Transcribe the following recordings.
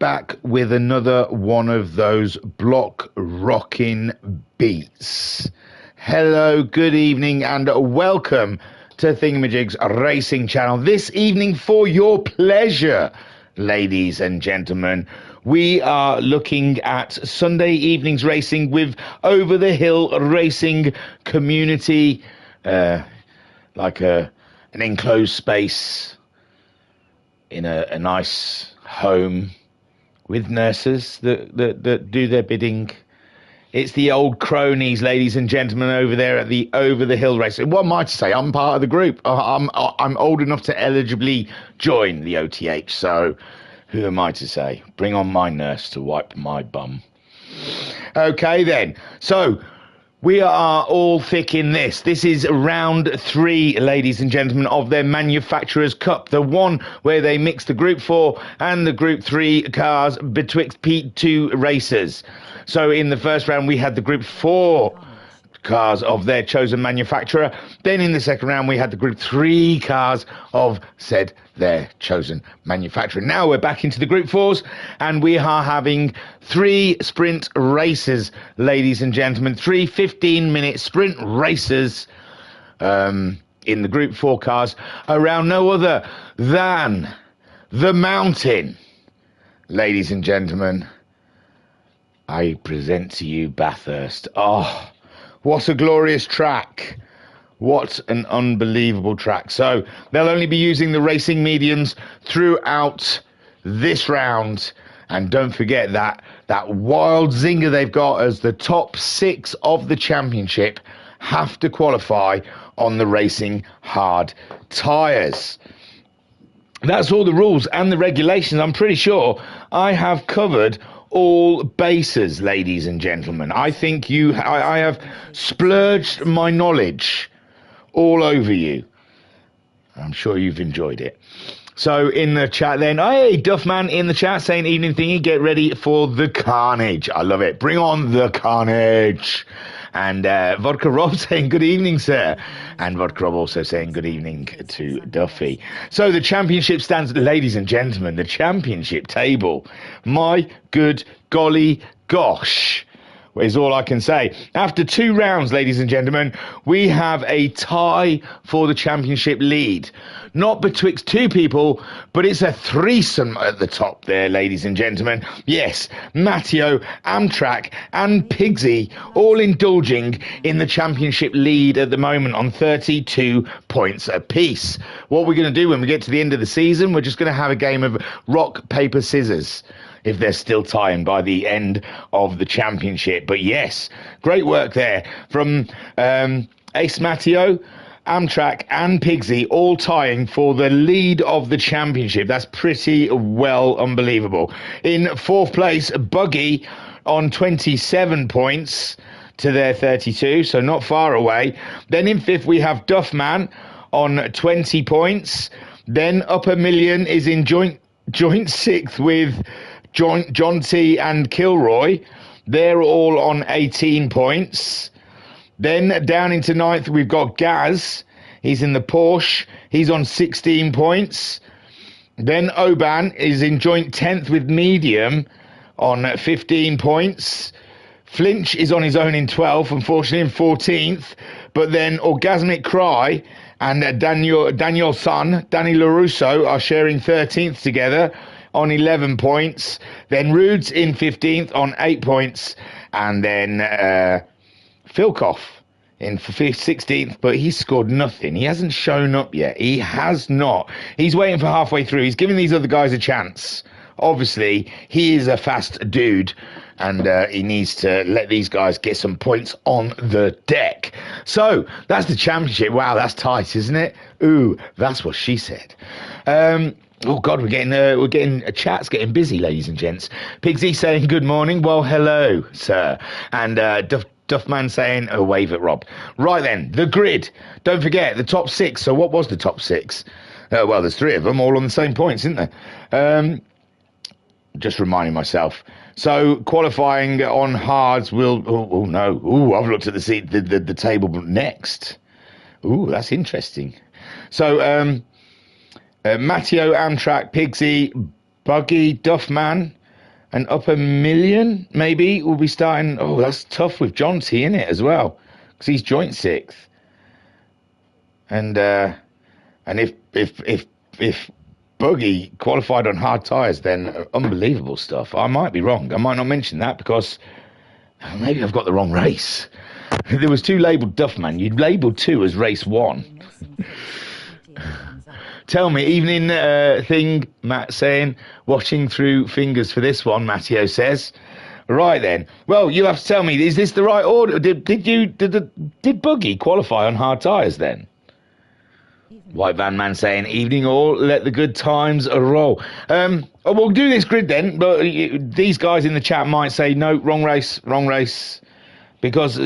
back with another one of those block rocking beats. Hello, good evening, and welcome to Thingamajig's Racing Channel. This evening, for your pleasure, ladies and gentlemen, we are looking at Sunday evening's racing with Over the Hill Racing Community, like an enclosed space in a nice home with nurses that do their bidding. It's the old cronies, ladies and gentlemen, over there at the Over the Hill Racing. What am I to say? I'm part of the group. I'm old enough to eligibly join the O.T.H, so who am I to say? Bring on my nurse to wipe my bum. Okay then, so we are all thick in this. This is round 3, ladies and gentlemen, of their Manufacturers' Cup. The one where they mix the Group 4 and the Group 3 cars betwixt P2 racers. So in the first round, we had the Group 4 cars of their chosen manufacturer. Then in the second round, we had the Group 3 cars of said their chosen manufacturer. Now we're back into the Group 4s, and we are having 3 sprint races, ladies and gentlemen. 3 15-minute sprint races in the Group 4 cars around no other than the mountain. Ladies and gentlemen, I present to you Bathurst. Oh, what a glorious track. What an unbelievable track. So they'll only be using the racing mediums throughout this round. And don't forget that wild zinger they've got as the top 6 of the championship have to qualify on the racing hard tyres. That's all the rules and the regulations. I'm pretty sure I have covered all bases, ladies and gentlemen. I think I have splurged my knowledge all over you. I'm sure you've enjoyed it. So in the chat then, hey, Duffman in the chat saying, evening thingy, get ready for the carnage. I love it. Bring on the carnage. And Vodka Rob saying, good evening, sir. And Vodka Rob also saying, good evening to Duffy. So the championship stands, ladies and gentlemen, the championship table. My good golly gosh, is all I can say. After 2 rounds, ladies and gentlemen, we have a tie for the championship lead. Not betwixt 2 people, but it's a threesome at the top there, ladies and gentlemen. Yes, Matteo, Amtrak and Pigsy all indulging in the championship lead at the moment on 32 points apiece. What we're going to do when we get to the end of the season, we're just going to have a game of rock, paper, scissors, if they're still tying by the end of the championship. But yes, great work there from Ace Matteo, Amtrak and Pigsy all tying for the lead of the championship. That's pretty well unbelievable. In 4th place, Buggy on 27 points to their 32, so not far away. Then in 5th, we have Duffman on 20 points. Then Upper Million is in joint 6th with John T and Kilroy. They're all on 18 points. Then down into 9th, we've got Gaz. He's in the Porsche. He's on 16 points. Then Oban is in joint 10th with Medium on 15 points. Flinch is on his own in 12th, unfortunately, in 14th. But then Orgasmic Cry and Daniel Son, Danny LaRusso are sharing 13th together on 11 points. Then Rude's in 15th on 8 points. And then Philkoff in 16th, but he's scored nothing. He hasn't shown up yet. He has not. He's waiting for halfway through. He's giving these other guys a chance. Obviously, he is a fast dude, and he needs to let these guys get some points on the deck. So, that's the championship. Wow, that's tight, isn't it? Ooh, that's what she said. Oh God, we're getting chat's getting busy, ladies and gents. Pigsy saying good morning. Well, hello, sir. And Duffman saying, oh, wave at Rob. Right then, the grid. Don't forget the top 6. So what was the top 6? Well, there's 3 of them all on the same points, isn't there? Just reminding myself. So qualifying on hards will. Oh no. Oh, I've looked at the table next. Oh, that's interesting. So Matteo, Amtrak, Pigsy, Buggy, Duffman, an upper million, maybe, will be starting. Oh, that's tough with John T in it as well, because he's joint 6th. And if Buggy qualified on hard tyres, then unbelievable stuff. I might be wrong. I might not mention that because maybe I've got the wrong race. There was 2 labelled Duffman. You'd labelled 2 as race 1. Tell me, evening thing, Matt saying, watching through fingers for this one, Matteo says. Right then. Well, you'll have to tell me, is this the right order? Did Buggy qualify on hard tyres then? White Van Man saying, evening all, let the good times roll. We'll do this grid then, but these guys in the chat might say, no, wrong race, because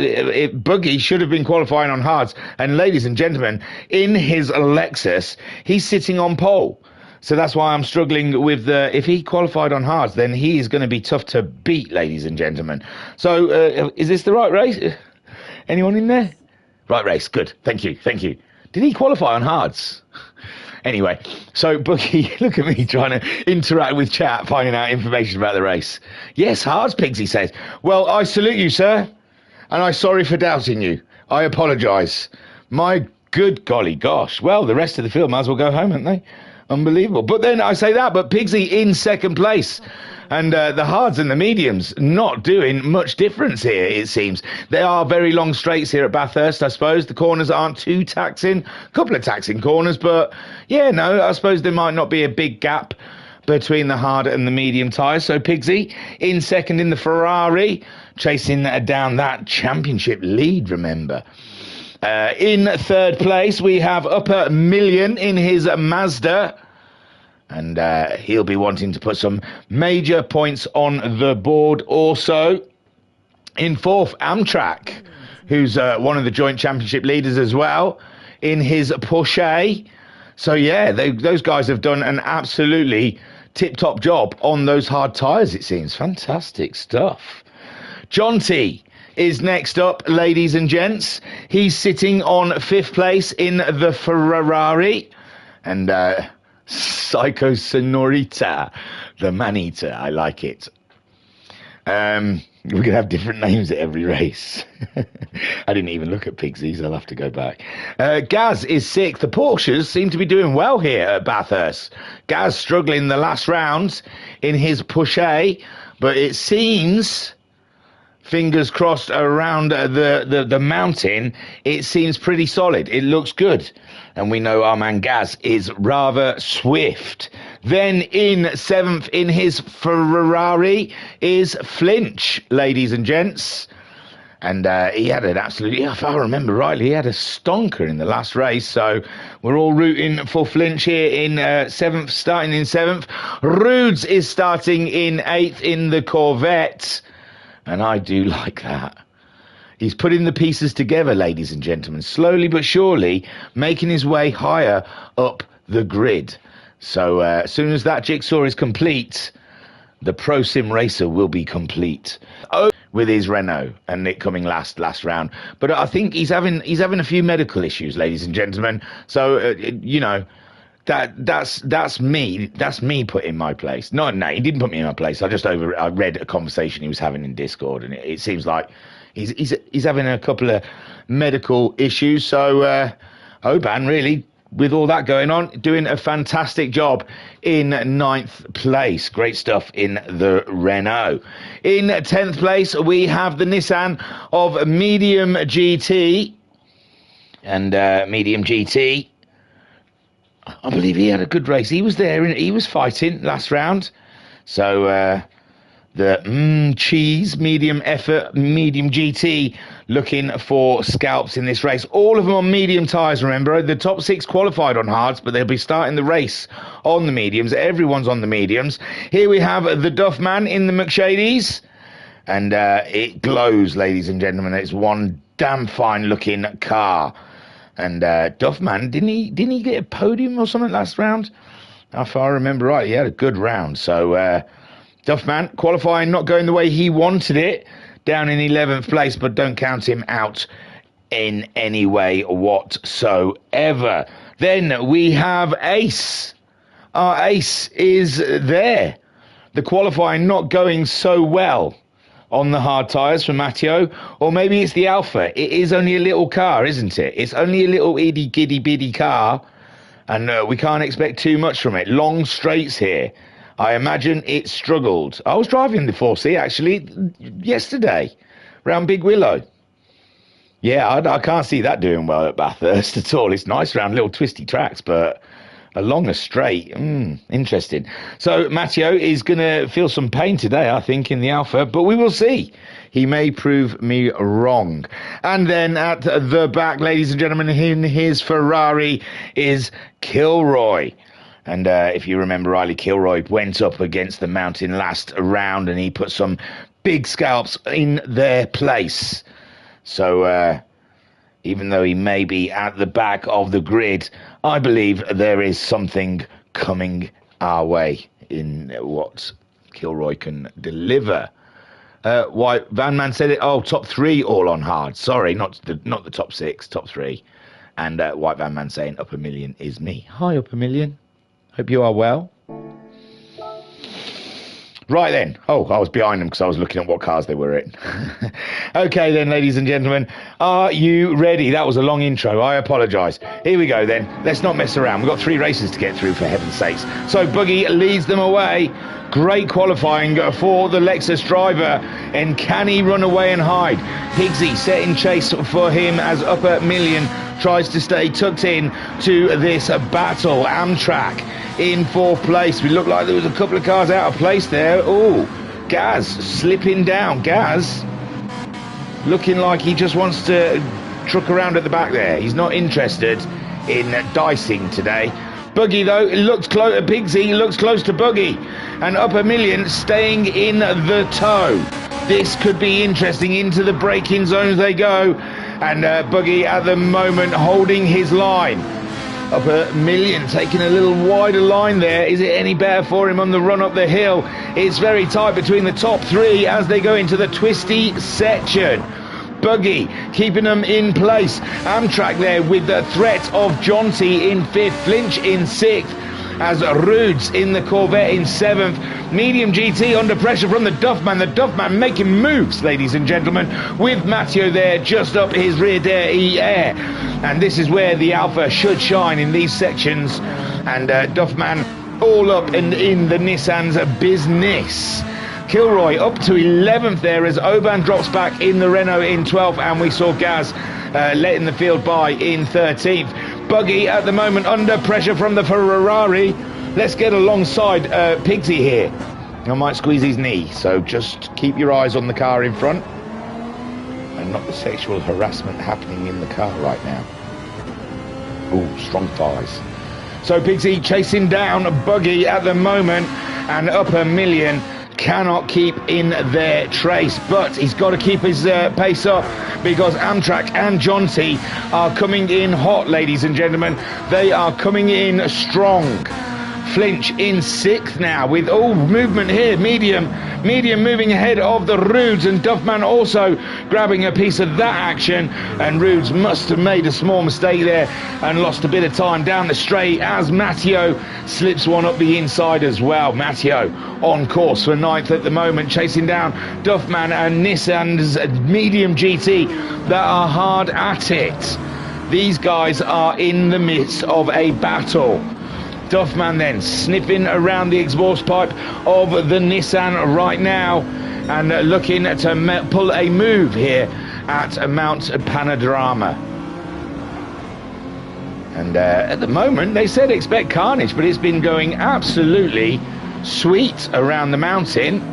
Buggy should have been qualifying on hards. And ladies and gentlemen, in his Lexus, he's sitting on pole. So that's why I'm struggling with if he qualified on hards, then he is going to be tough to beat, ladies and gentlemen. So is this the right race? Anyone in there? Right race, good. Thank you. Did he qualify on hards? Anyway, so Buggy, look at me trying to interact with chat, finding out information about the race. Yes, hards, Pigsy says. Well, I salute you, sir, and I'm sorry for doubting you. I apologise. My good golly gosh. Well, the rest of the field might as well go home, haven't they? Unbelievable. But then I say that, but Pigsy in 2nd place. And the hards and the mediums not doing much difference here, it seems. There are very long straights here at Bathurst, I suppose. The corners aren't too taxing. A couple of taxing corners, but yeah, no, I suppose there might not be a big gap between the hard and the medium tyres. So Pigsy in 2nd in the Ferrari, chasing down that championship lead, remember. In 3rd place, we have upper million in his Mazda. And he'll be wanting to put some major points on the board also. In 4th, Amtrak, who's one of the joint championship leaders as well, in his Porsche. So, yeah, those guys have done an absolutely tip-top job on those hard tyres, it seems. Fantastic stuff. John T is next up, ladies and gents. He's sitting on 5th place in the Ferrari. And Psycho Sonorita, the man-eater. I like it. We're going to have different names at every race. I didn't even look at Pigsy's. I'll have to go back. Gaz is 6th. The Porsches seem to be doing well here at Bathurst. Gaz struggling the last rounds in his Porsche, but it seems, fingers crossed, around the mountain, it seems pretty solid. It looks good. And we know our man Gaz is rather swift. Then in 7th in his Ferrari is Flinch, ladies and gents. And he had an absolutely, if I remember rightly, he had a stonker in the last race. So we're all rooting for Flinch here in 7th, starting in 7th. Roods is starting in 8th in the Corvette. And I do like that. He's putting the pieces together, ladies and gentlemen, slowly but surely, making his way higher up the grid. So as soon as that jigsaw is complete, the Pro Sim Racer will be complete. Oh, with his Renault, and Nick coming last round. But I think he's having a few medical issues, ladies and gentlemen. So you know, that's me put in my place. No, he didn't put me in my place. I read a conversation he was having in Discord, and it seems like he's having a couple of medical issues. So Oban, really, with all that going on, doing a fantastic job in 9th place. Great stuff in the Renault. In 10th place, we have the Nissan of Medium GT. And Medium GT, I believe he had a good race. He was there, and he was fighting last round. So the cheese, medium effort, medium GT, looking for scalps in this race. All of them on medium tyres, remember. The top 6 qualified on hards, but they'll be starting the race on the mediums. Everyone's on the mediums. Here we have the Duffman in the McShadies. And it glows, ladies and gentlemen. It's one damn fine-looking car. And Duffman, didn't he get a podium or something last round? If I remember right, he had a good round. So Duffman qualifying, not going the way he wanted it, down in 11th place, but don't count him out in any way whatsoever. Then we have Ace. Our Ace is there. the qualifying not going so well on the hard tyres for Matteo, or maybe it's the Alpha. It is only a little car, isn't it? It's only a little itty giddy bitty car, and we can't expect too much from it. Long straights here. I imagine it struggled. I was driving the 4C actually yesterday around Big Willow. Yeah, I can't see that doing well at Bathurst at all. It's nice around little twisty tracks, but along a straight, interesting. So Matteo is going to feel some pain today, I think, in the Alpha, but we will see. He may prove me wrong. And then at the back, ladies and gentlemen, in his Ferrari is Kilroy. And if you remember rightly, Kilroy went up against the mountain last round and he put some big scalps in their place. So even though he may be at the back of the grid, I believe there is something coming our way in what Kilroy can deliver. White Van Man said it. Oh, top 3 all on hard. Sorry, not the top 6, top 3. And White Van Man saying Upper Million is me. Hi, Upper Million. Hope you are well. Right then. Oh, I was behind them because I was looking at what cars they were in. Okay then, ladies and gentlemen. Are you ready? That was a long intro. I apologise. Here we go then. Let's not mess around. We've got 3 races to get through, for heaven's sakes. So Buggy leads them away. Great qualifying for the Lexus driver. And can he run away and hide? Higsy setting chase for him as Upper Million tries to stay tucked in to this battle. Amtrak in 4th place. We look like there was a couple of cars out of place there. Oh, Gaz slipping down. Gaz looking like he just wants to truck around at the back there. He's not interested in dicing today. Buggy though, it looks close. Pigsy looks close to Buggy, and Upper Million staying in the tow. This could be interesting. Into the braking zones they go, and Buggy at the moment holding his line. Upper Million taking a little wider line there. Is it any better for him on the run up the hill? It's very tight between the top 3 as they go into the twisty section. Buggy keeping them in place. Amtrak there with the threat of Jonty in 5th, Flinch in 6th, as Rudes in the Corvette in 7th. Medium GT under pressure from the Duffman. The Duffman making moves, ladies and gentlemen, with Matteo there just up his rear derriere. And this is where the Alpha should shine in these sections. And Duffman all up and in the Nissan's business. Kilroy up to 11th there as Oban drops back in the Renault in 12th, and we saw Gaz letting the field by in 13th. Buggy at the moment under pressure from the Ferrari. Let's get alongside Pigsy here. I might squeeze his knee, so just keep your eyes on the car in front and not the sexual harassment happening in the car right now. Ooh, strong thighs. So Pigsy chasing down Buggy at the moment, and Upper Million cannot keep in their trace, but he's got to keep his pace up because Amtrak and Jonty are coming in hot, ladies and gentlemen. They are coming in strong. Flinch in 6th now with movement here. Medium moving ahead of the Rudes, and Duffman also grabbing a piece of that action, and Rudes must have made a small mistake there and lost a bit of time down the straight as Matteo slips one up the inside as well. Matteo on course for 9th at the moment, chasing down Duffman and Nissan's medium GT that are hard at it. These guys are in the midst of a battle. Duffman then sniffing around the exhaust pipe of the Nissan right now and looking to pull a move here at Mount Panorama. And at the moment they said expect carnage, but it's been going absolutely sweet around the mountain.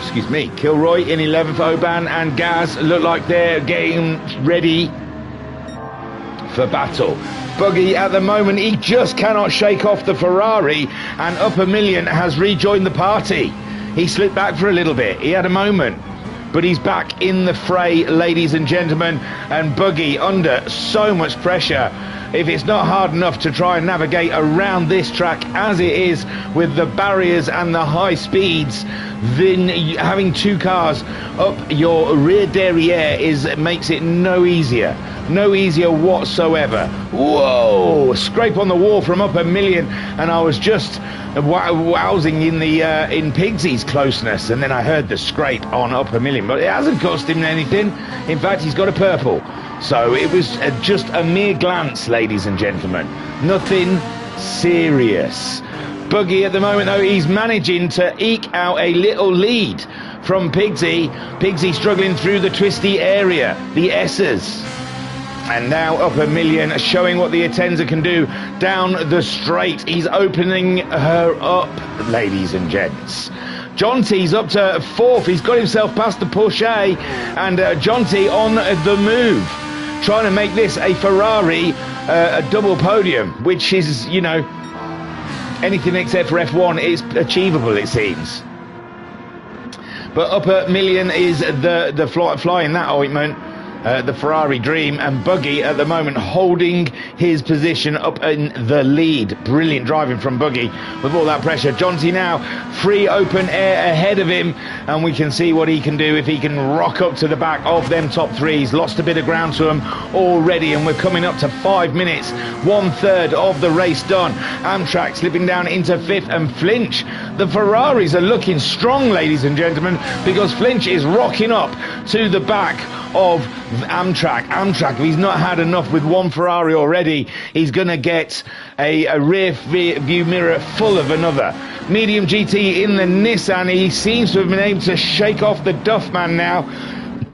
Excuse me. Kilroy in 11th, Oban and Gaz look like they're getting ready for battle. Buggy at the moment, he just cannot shake off the Ferrari, and Upper Million has rejoined the party. He slipped back for a little bit. He had a moment. but he's back in the fray, ladies and gentlemen, and Buggy under so much pressure. If it's not hard enough to try and navigate around this track as it is with the barriers and the high speeds, then having two cars up your rear derriere makes it no easier whatsoever. Whoa, scrape on the wall from Up a Million, and I was just wowsing in Pigsy's closeness, and then I heard the scrape on Up a Million, but it hasn't cost him anything. In fact, he's got a purple, so it was just a mere glance, ladies and gentlemen, nothing serious. Buggy at the moment, though, he's managing to eke out a little lead from Pigsy. Pigsy struggling through the twisty area, the S's. And now Up a Million showing what the Atenza can do down the straight. He's opening her up, ladies and gents. Jonty's up to fourth. He's got himself past the Porsche, and Jonty on the move, trying to make this a Ferrari, a double podium, which is, you know, anything except for F1 is achievable, it seems. But Up a Million is the fly in that ointment. The Ferrari dream, and Buggy at the moment holding his position up in the lead. Brilliant driving from Buggy with all that pressure. Jonty now free open air ahead of him, and we can see what he can do if he can rock up to the back of them top three. He's lost a bit of ground to him already, and we're coming up to 5 minutes, 1/3 of the race done. Amtrak slipping down into fifth, and Flinch, the Ferraris are looking strong, ladies and gentlemen, because Flinch is rocking up to the back of Amtrak. Amtrak, if he's not had enough with one Ferrari already, he's going to get a rear view mirror full of another. Medium GT in the Nissan. He seems to have been able to shake off the Duffman now,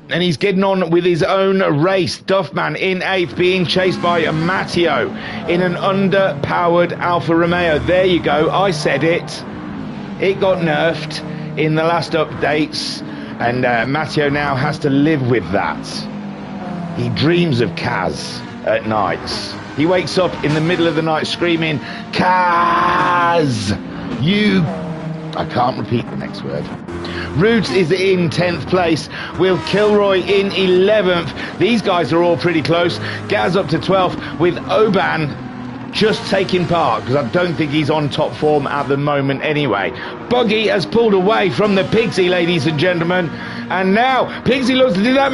and he's getting on with his own race. Duffman in eighth, being chased by Matteo in an underpowered Alfa Romeo. There you go, I said it. It got nerfed in the last updates, and Matteo now has to live with that. He dreams of Kaz at nights. He wakes up in the middle of the night screaming, Kaz, you... I can't repeat the next word. Roots is in 10th place, with Kilroy in 11th. These guys are all pretty close. Gaz up to 12th, with Oban just taking part, because I don't think he's on top form at the moment anyway. Buggy has pulled away from the Pigsy, ladies and gentlemen, and now Pigsy looks to do that.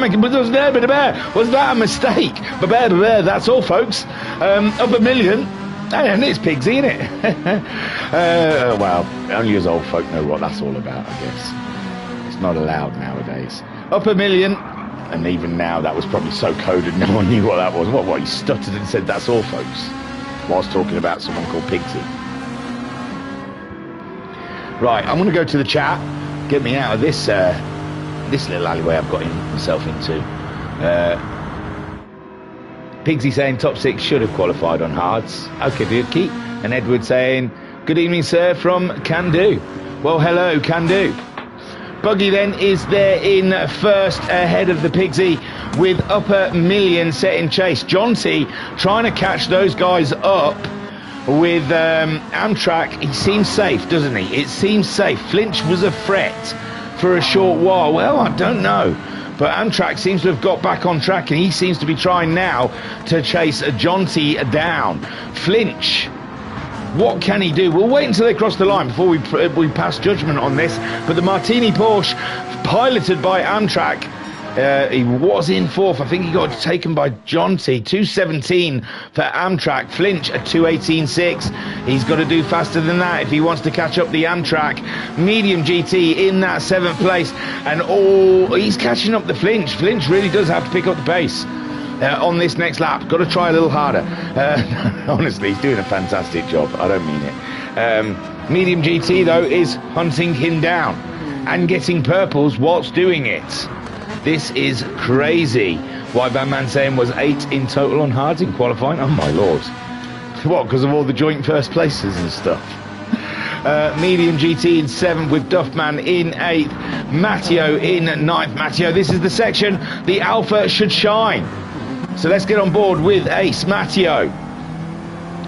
Was that a mistake? That's all, folks. Up a Million, and it's Pigsy, isn't it? Well, only us old folk know what that's all about, I guess. It's not allowed nowadays. Up a Million, and even now that was probably so coded no one knew what that was. What he stuttered and said, that's all, folks, whilst talking about someone called Pigsy. Right, I'm going to go to the chat, get me out of this this little alleyway I've got myself into. Pigsy saying top six should have qualified on hards. Okay, dokie. And Edward saying, good evening, sir, from Can Do. Well, hello, Can Do. Buggy then is there in first ahead of the Pigsy, with Up a Million setting chase. Jonty trying to catch those guys up with Amtrak. He seems safe, doesn't he? It seems safe. Flinch was a threat for a short while. Well, I don't know, but Amtrak seems to have got back on track, and he seems to be trying now to chase Jonty down. Flinch, what can he do? We'll wait until they cross the line before we pass judgment on this. But the Martini Porsche, piloted by Amtrak, he was in fourth. I think he got taken by Jonty. 2:17 for Amtrak. Flinch at 2:18.6. He's got to do faster than that if he wants to catch up the Amtrak. Medium GT in that 7th place, and he's catching up the Flinch. Flinch really does have to pick up the pace on this next lap. Got to try a little harder. Honestly, he's doing a fantastic job. I don't mean it. Medium GT though is hunting him down and getting purples whilst doing it. This is crazy. Why Van Man saying was 8 in total on hards in qualifying. Oh my lord. What, because of all the joint first places and stuff? Medium GT in 7th, with Duffman in 8th. Matteo in 9th. Matteo, this is the section the Alpha should shine. So let's get on board with Ace Matteo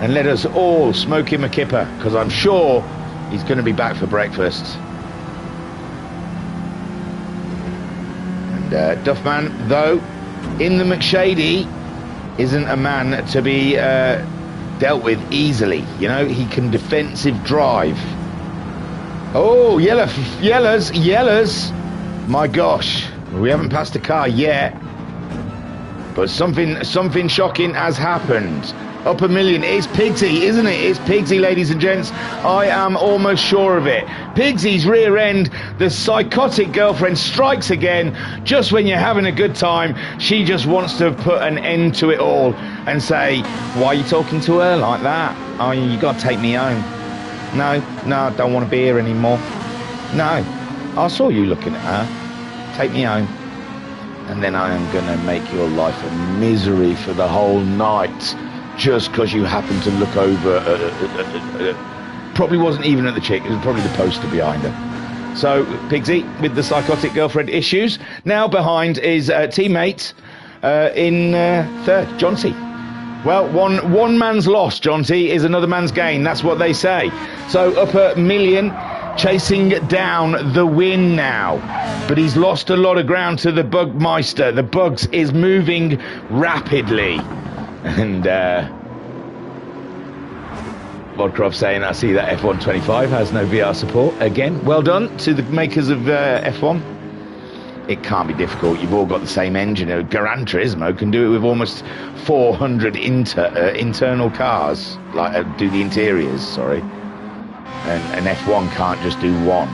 and let us all smoke him a kipper, because I'm sure he's going to be back for breakfast. Duffman, though, in the McShady, isn't a man to be dealt with easily. You know, he can defensive drive. Oh, yellers. My gosh, we haven't passed a car yet. But something shocking has happened. Up a million. It's Pigsy, isn't it? It's Pigsy, ladies and gents. I am almost sure of it. Pigsy's rear end, the psychotic girlfriend, strikes again. Just when you're having a good time, she just wants to put an end to it all and say, why are you talking to her like that? Oh, you got to take me home. No, I don't want to be here anymore. No, I saw you looking at her. Take me home. And then I am going to make your life a misery for the whole night. Just because you happen to look over, probably wasn't even at the chick, it was probably the poster behind her. So, Pigsy, with the psychotic girlfriend issues, now behind is teammate in third, Jonty. Well, one man's loss, Jonty, is another man's gain, that's what they say. So, up a million, chasing down the win now. But he's lost a lot of ground to the Bugmeister. The Bugs is moving rapidly. And Vodcroft saying, I see that F125 has no VR support. Again, well done to the makers of F1. It can't be difficult. You've all got the same engine. Gran Turismo can do it with almost 400 internal cars, like do the interiors, sorry. And F1 can't just do one.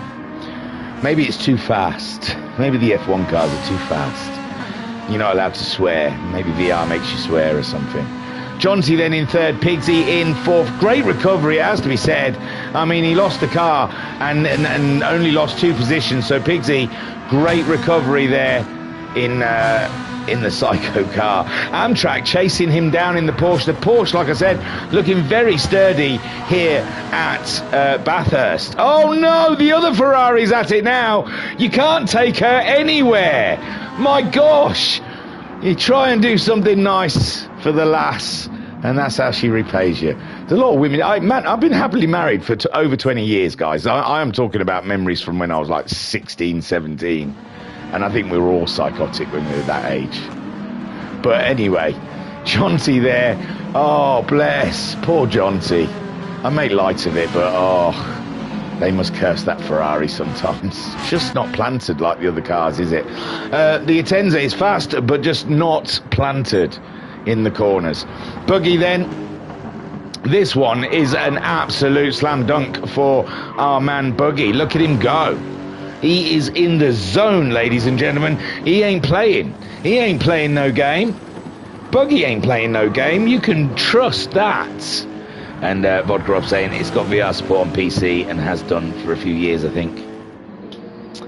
Maybe it's too fast. Maybe the F1 cars are too fast. You're not allowed to swear. Maybe VR makes you swear or something. Jonty then in third, Pigsy in fourth. Great recovery, it has to be said. I mean, he lost the car and only lost 2 positions. So Pigsy, great recovery there in the Psycho car. Amtrak chasing him down in the Porsche. The Porsche, like I said, looking very sturdy here at Bathurst. Oh no, the other Ferrari's at it now. You can't take her anywhere. My gosh. You try and do something nice for the lass, and that's how she repays you. There's a lot of women. I've been happily married for over 20 years, guys. I am talking about memories from when I was like 16, 17. And I think we were all psychotic when we were that age. But anyway, Jonty there. Oh, bless. Poor Jonty. I make light of it, but oh, they must curse that Ferrari sometimes. It's just not planted like the other cars, is it? The Atenza is fast, but just not planted in the corners. Buggy then. This one is an absolute slam dunk for our man Buggy. Look at him go. He is in the zone, ladies and gentlemen. He ain't playing. He ain't playing no game. Buggy ain't playing no game. You can trust that. And Vodka Rob saying it's got VR support on PC and has done for a few years, I think.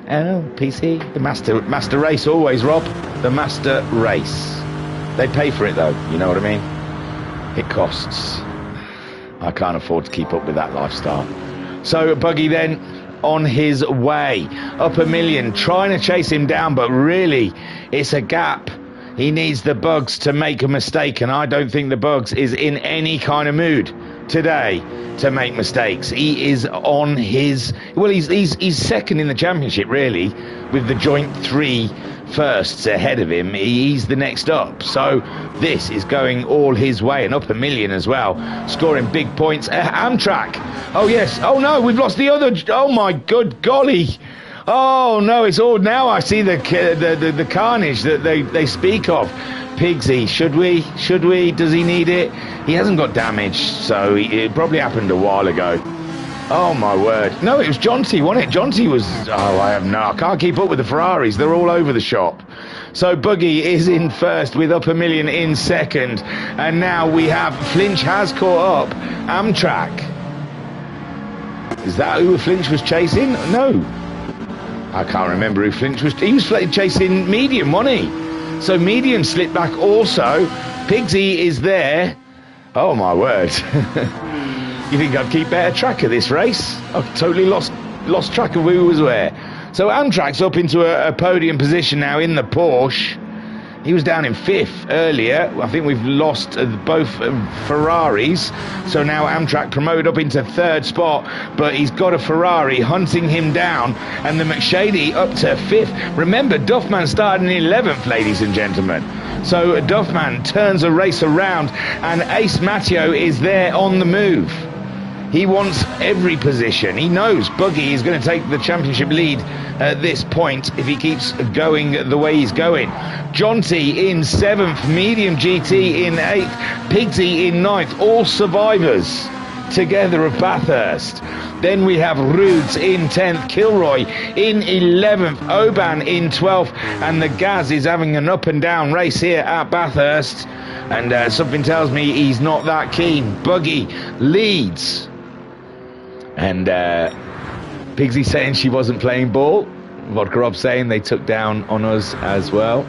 Oh, PC. The master race always, Rob. The master race. They pay for it, though. You know what I mean? It costs. I can't afford to keep up with that lifestyle. So, Buggy then on his way. Up a million, trying to chase him down, but really, it's a gap. He needs the Bugs to make a mistake, and I don't think the Bugs is in any kind of mood today to make mistakes. He is on his... Well, he's second in the championship, really, with the joint 3 firsts ahead of him. He's the next up. So this is going all his way, and up a million as well, scoring big points. Amtrak. Oh, yes. Oh, no, we've lost the other... Oh, my good golly. Oh, no, it's all... Now I see the carnage that they speak of. Pigsy, should we? Does he need it? He hasn't got damage, so it probably happened a while ago. Oh, my word. No, it was Jonty, wasn't it? Jonty was... Oh, I can't keep up with the Ferraris. They're all over the shop. So Buggy is in first with up a million in second. And now we have... Flinch has caught up. Amtrak. Is that who Flinch was chasing? No. I can't remember who Flinch was... He was chasing Medium, wasn't he? So Medium slipped back also. Pigsy is there. Oh, my word. You think I'd keep better track of this race? I've totally lost track of who was where. So Amtrak's up into a podium position now in the Porsche. He was down in 5th earlier. I think we've lost both Ferraris. So now Amtrak promoted up into 3rd spot. But he's got a Ferrari hunting him down. And the McShady up to 5th. Remember, Duffman started in 11th, ladies and gentlemen. So Duffman turns a race around. And Ace Matteo is there on the move. He wants every position. He knows Buggy is going to take the championship lead at this point if he keeps going the way he's going. Jonty in 7th, Medium GT in 8th, Pigsy in 9th, all survivors together of Bathurst. Then we have Rudes in 10th, Kilroy in 11th, Oban in 12th, and the Gaz is having an up and down race here at Bathurst, and something tells me he's not that keen. Buggy leads. And Pigsy saying she wasn't playing ball. Vodka Rob saying they took down on us as well.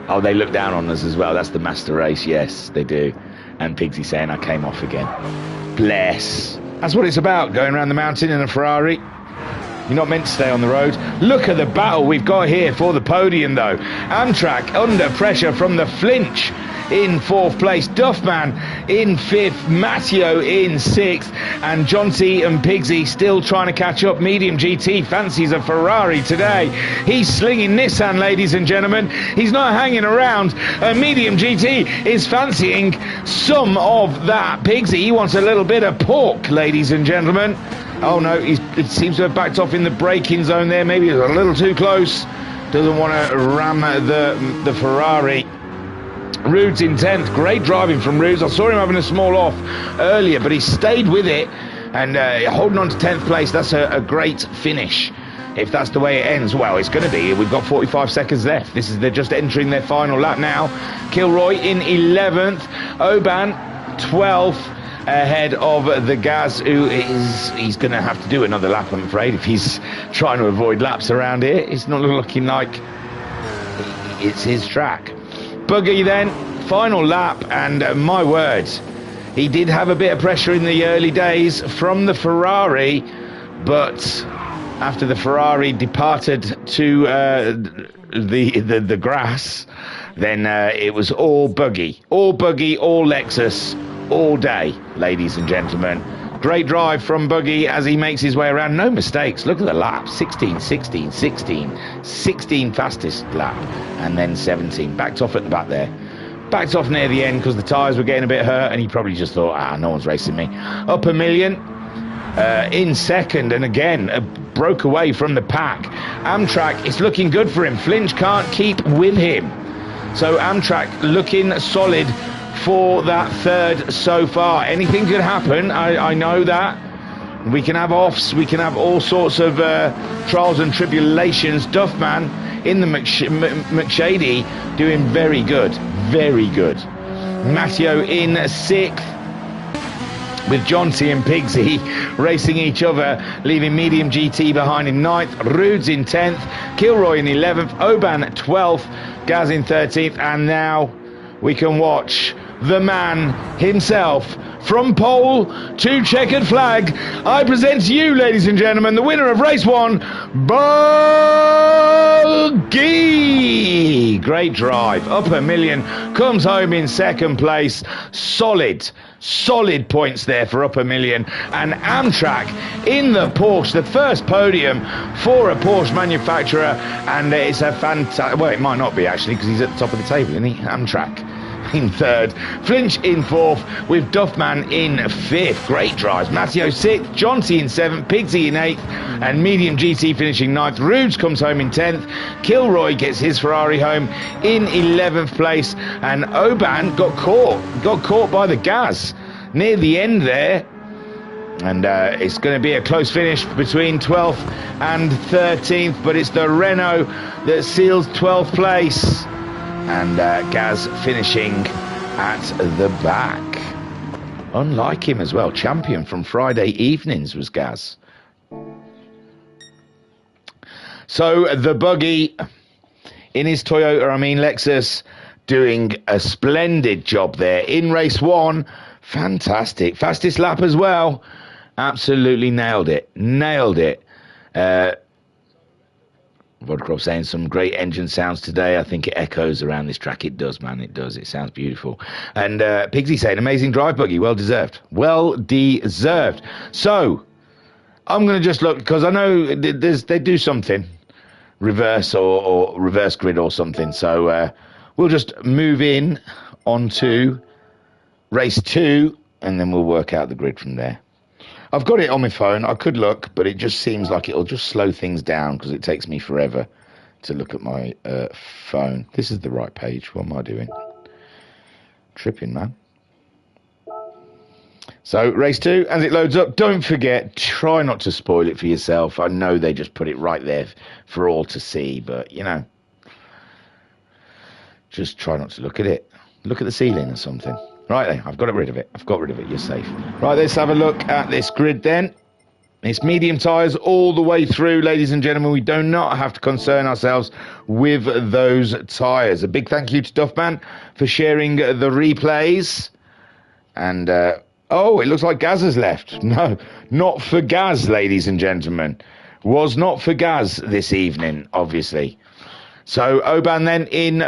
Oh, they look down on us as well. That's the master race. Yes, they do. And Pigsy saying I came off again. Bless. That's what it's about, going around the mountain in a Ferrari. You're not meant to stay on the road. Look at the battle we've got here for the podium, though. Amtrak under pressure from the Flinch in 4th place, Duffman in 5th, Matteo in 6th, and Jonty and Pigsy still trying to catch up. Medium GT fancies a Ferrari today. He's slinging Nissan, ladies and gentlemen. He's not hanging around. Medium GT is fancying some of that Pigsy. He wants a little bit of pork, ladies and gentlemen. Oh no, it seems to have backed off in the braking zone there. Maybe it's a little too close. Doesn't want to ram the Ferrari. Rudes in 10th. Great driving from Rudes. I saw him having a small off earlier, but he stayed with it and holding on to 10th place. That's a great finish. If that's the way it ends, well, it's going to be. We've got 45 seconds left. They're just entering their final lap now. Kilroy in 11th. Oban 12th. Ahead of the Gaz, he's going to have to do another lap, I'm afraid, if he's trying to avoid laps around here. It's not looking like it's his track. Buggy then, final lap, and my word, he did have a bit of pressure in the early days from the Ferrari, but after the Ferrari departed to the grass, then it was all Buggy, all Lexus, all day, ladies and gentlemen. Great drive from Buggy as he makes his way around. No mistakes. Look at the lap. 16 fastest lap, and then 17. Backed off at the back there. Backed off near the end because the tyres were getting a bit hurt, and he probably just thought, no one's racing me. Up a million in 2nd, and again broke away from the pack. Amtrak, it's looking good for him. Flinch can't keep with him, so Amtrak looking solid for that 3rd so far. Anything could happen. I know that. We can have offs. We can have all sorts of trials and tribulations. Duffman in the McShady doing very good. Very good. Matteo in 6th. With Jonty and Pigsy racing each other, leaving Medium GT behind in 9th. Rudes in 10th. Kilroy in 11th. Oban 12th. Gaz in 13th. And now we can watch the man himself from pole to checkered flag. I present to you, ladies and gentlemen, the winner of race 1, Buggy. Great drive, up a million, comes home in 2nd place. Solid points there for up a million. And Amtrak in the Porsche, the first podium for a Porsche manufacturer, and it's a fantastic, well, it might not be actually, because he's at the top of the table, isn't he? Amtrak in 3rd, Flinch in 4th, with Duffman in 5th. Great drives. Matteo 6th, Jonty in 7th, Pigsy in 8th, and Medium GT finishing 9th. Rudes comes home in 10th. Kilroy gets his Ferrari home in 11th place, and Oban got caught by the Gaz near the end there. And it's going to be a close finish between 12th and 13th, but it's the Renault that seals 12th place. And Gaz finishing at the back. Unlike him as well. Champion from Friday evenings was Gaz. So the Buggy in his Toyota, Lexus, doing a splendid job there in race 1. Fantastic. Fastest lap as well. Absolutely nailed it. Vodcroft saying some great engine sounds today. I think it echoes around this track. It does, man. It does. It sounds beautiful. And Pigsy saying amazing drive, Buggy. Well deserved. Well deserved. So I'm going to just look, because I know they do something. Reverse or reverse grid or something. So we'll just move in onto race 2 and then we'll work out the grid from there. I've got it on my phone. I could look, but it just seems like it'll just slow things down because it takes me forever to look at my phone. This is the right page. What am I doing? Tripping, man. So, race 2, as it loads up, don't forget, try not to spoil it for yourself. I know they just put it right there for all to see, but, you know, just try not to look at it. Look at the ceiling or something. Right then, I've got rid of it. I've got rid of it. You're safe. Right, let's have a look at this grid then. It's medium tyres all the way through, ladies and gentlemen. We do not have to concern ourselves with those tyres. A big thank you to Duffman for sharing the replays. And, oh, it looks like Gaz has left. No, not for Gaz, ladies and gentlemen. Was not for Gaz this evening, obviously. So, Oban then in,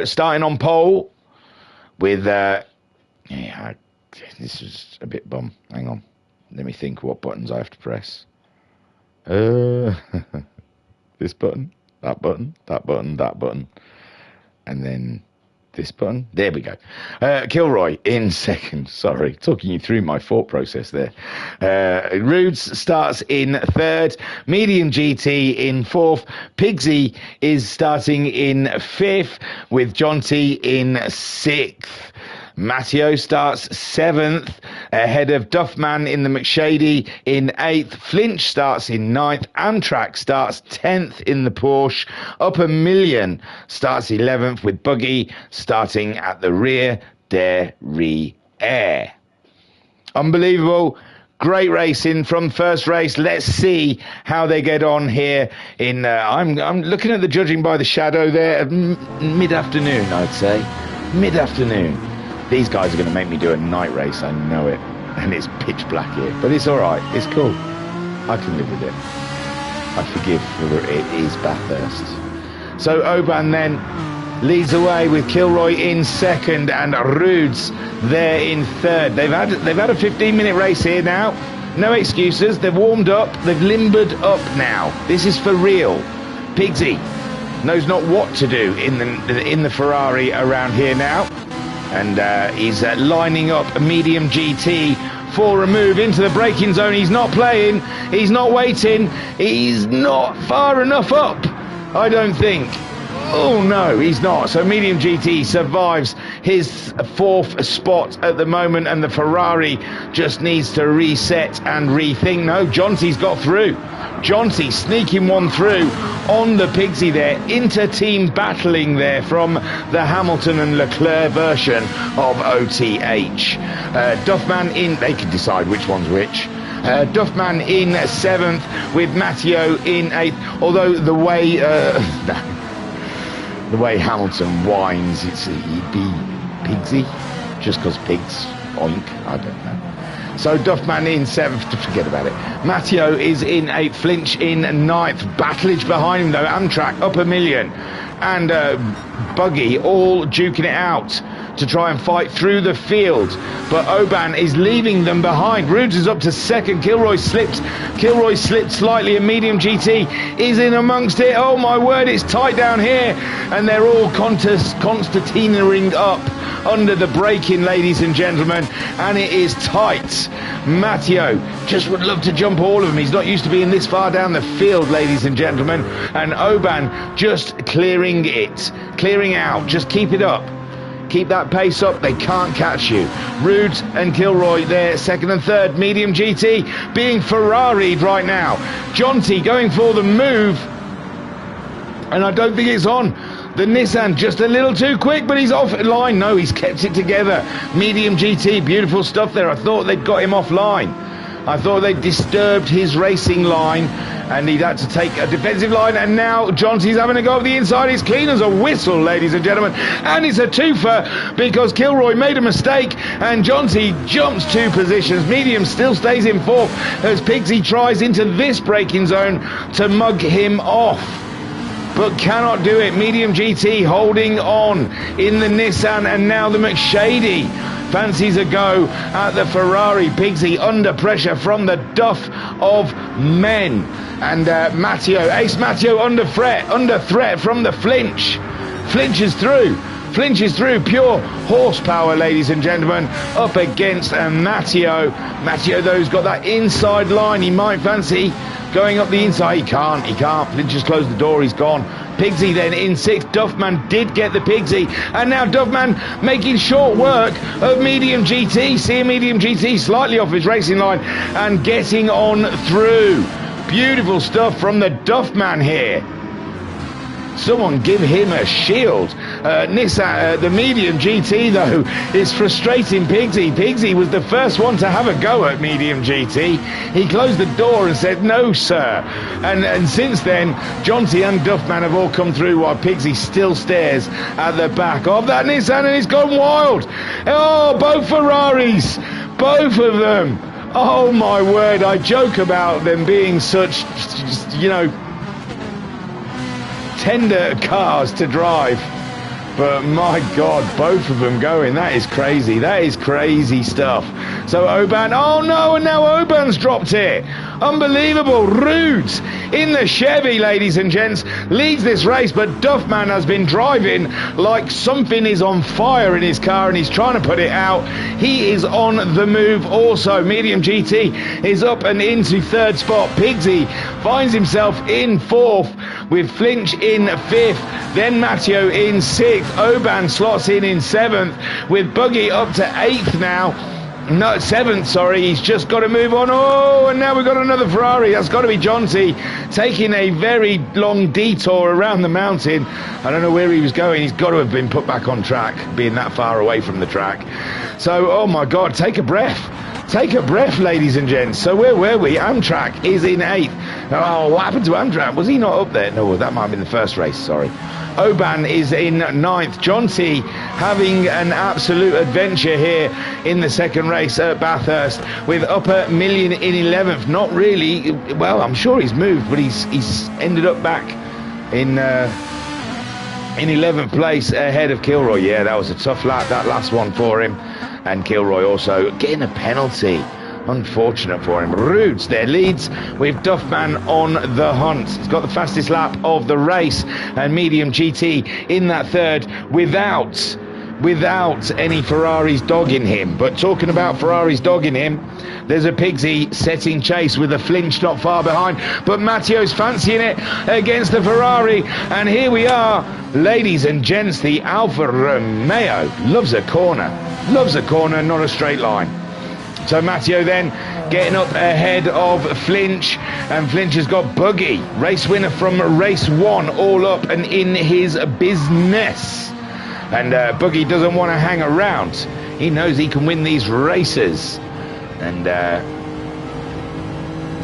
starting on pole with... yeah, this is a bit bum. Hang on. Let me think what buttons I have to press. This button, that button, that button, that button. And then this button. There we go. Kilroy in second. Sorry, talking you through my thought process there. Rudes starts in third. Medium GT in fourth. Pigsy is starting in fifth with John T in sixth. Matteo starts 7th, ahead of Duffman in the McShady in 8th. Flinch starts in 9th. Amtrak starts 10th in the Porsche. Upper Million starts 11th, with Buggy starting at the rear derrière. Unbelievable. Great racing from first race. Let's see how they get on here in... I'm looking at the judging by the shadow there. Mid-afternoon, I'd say. Mid-afternoon. These guys are going to make me do a night race, I know it. And it's pitch black here. But it's all right. It's cool. I can live with it. I forgive, for it is Bathurst. So Oban then leads away with Kilroy in second and Rudes there in third. They've had a 15-minute race here now. No excuses. They've warmed up. They've limbered up now. This is for real. Pigsy knows not what to do in the Ferrari around here now. And he's lining up a medium GT for a move into the braking zone. He's not playing. He's not waiting. He's not far enough up, I don't think. Oh, no, he's not. So medium GT survives his fourth spot at the moment, and the Ferrari just needs to reset and rethink. No, Jonty's got through. Jonty sneaking one through on the Pigsy there. Inter-team battling there from the Hamilton and Leclerc version of O.T.H. Duffman in... They can decide which one's which. Duffman in 7th with Matteo in 8th. Although the way... the way Hamilton whines, he'd be Pigsy, just because pigs, oink, I don't know. So Duffman in 7th, forget about it. Matteo is in 8th, Flinch in 9th, Battledge behind him though, Amtrak, Upper Million, and Buggy all duking it out to try and fight through the field, but Oban is leaving them behind. Rudes is up to second. Kilroy slipped slightly, and medium GT is in amongst it. Oh my word, it's tight down here, and they're all concertinaing up under the braking, ladies and gentlemen, and it is tight. Matteo just would love to jump all of them. He's not used to being this far down the field, ladies and gentlemen, and Oban just clearing out. Just keep it up. Keep that pace up, they can't catch you. Rude and Kilroy there, second and third. Medium GT being Ferrari'd right now. Jonty going for the move, and I don't think it's on. The Nissan just a little too quick, but he's off line. No, he's kept it together. Medium GT, beautiful stuff there. I thought they'd got him offline. I thought they'd disturbed his racing line, and he'd had to take a defensive line, and now Jonty's having a go at the inside. He's clean as a whistle, ladies and gentlemen, and it's a twofer because Kilroy made a mistake and Jonty jumps 2 positions. Medium still stays in 4th as Pigsy tries into this braking zone to mug him off. but cannot do it. Medium GT holding on in the Nissan, and now the McShady fancies a go at the Ferrari. Pigsy under pressure from the duff of men, and Ace Matteo under threat from the Flinch. Flinches through, pure horsepower, ladies and gentlemen, up against Matteo. Matteo, though, has got that inside line. He might fancy going up the inside. He can't. Flinch has closed the door, he's gone. Pigsy then in 6th. Duffman did get the Pigsy, and now Duffman making short work of Medium GT. See Medium GT slightly off his racing line and getting on through. Beautiful stuff from the Duffman here. Someone give him a shield. Nissan, the Medium GT, though, is frustrating Pigsy. Pigsy was the first one to have a go at Medium GT. He closed the door and said, no, sir. And since then, Jonty and Duffman have all come through while Pigsy still stares at the back of that Nissan, and it's gone wild. Oh, both Ferraris. Both of them. Oh, my word. I joke about them being such, you know, tender cars to drive, but my god, both of them going. That is crazy stuff. So Oban, oh no, and now Oban's dropped it. Unbelievable. Rudes in the Chevy, ladies and gents, leads this race, but Duffman has been driving like something is on fire in his car, and he's trying to put it out. He is on the move also. Medium GT is up and into 3rd spot. Pigsy finds himself in 4th, with Flinch in 5th, then Matteo in 6th. Oban slots in 7th, with Buggy up to 8th now. No, 7th, sorry. He's just got to move on. Oh, and now we've got another Ferrari. That's got to be Jonty, taking a very long detour around the mountain. I don't know where he was going. He's got to have been put back on track, being that far away from the track. So, oh my God, take a breath. Take a breath, ladies and gents. So where were we? Amtrak is in 8th. Oh, what happened to Amtrak? Was he not up there? No, that might have been the first race, sorry. Oban is in 9th. Jonty having an absolute adventure here in the second race at Bathurst, with Upper Million in 11th. Not really, well, I'm sure he's moved, but he's ended up back in 11th place ahead of Kilroy. Yeah, that was a tough lap, that last one for him. And Kilroy also getting a penalty. Unfortunate for him. Rudes there leads, with Duffman on the hunt. He's got the fastest lap of the race, and Medium GT in that 3rd without any Ferraris dogging him. But talking about Ferraris dogging him, there's a Pigsy setting chase with a Flinch not far behind, but Matteo's fancying it against the Ferrari, and here we are, ladies and gents. The Alfa Romeo loves a corner, not a straight line. So Matteo then getting up ahead of Flinch, and Flinch has got Buggy, race winner from race 1, all up and in his business. And Buggy doesn't want to hang around. He knows he can win these races. And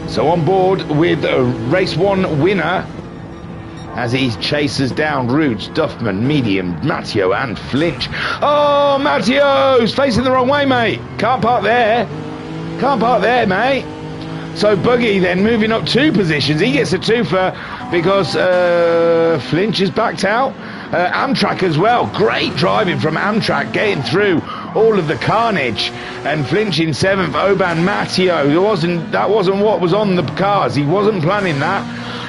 so on board with a race 1 winner, as he chases down Rudes, Duffman, Medium, Matteo and Flinch. Oh, Matteo's facing the wrong way, mate. Can't park there, mate. So Buggy then moving up 2 positions. He gets a twofer because Flinch is backed out. Amtrak as well. Great driving from Amtrak, getting through all of the carnage. And Flinch in 7th, Oban, Matteo. That wasn't what was on the cars. He wasn't planning that.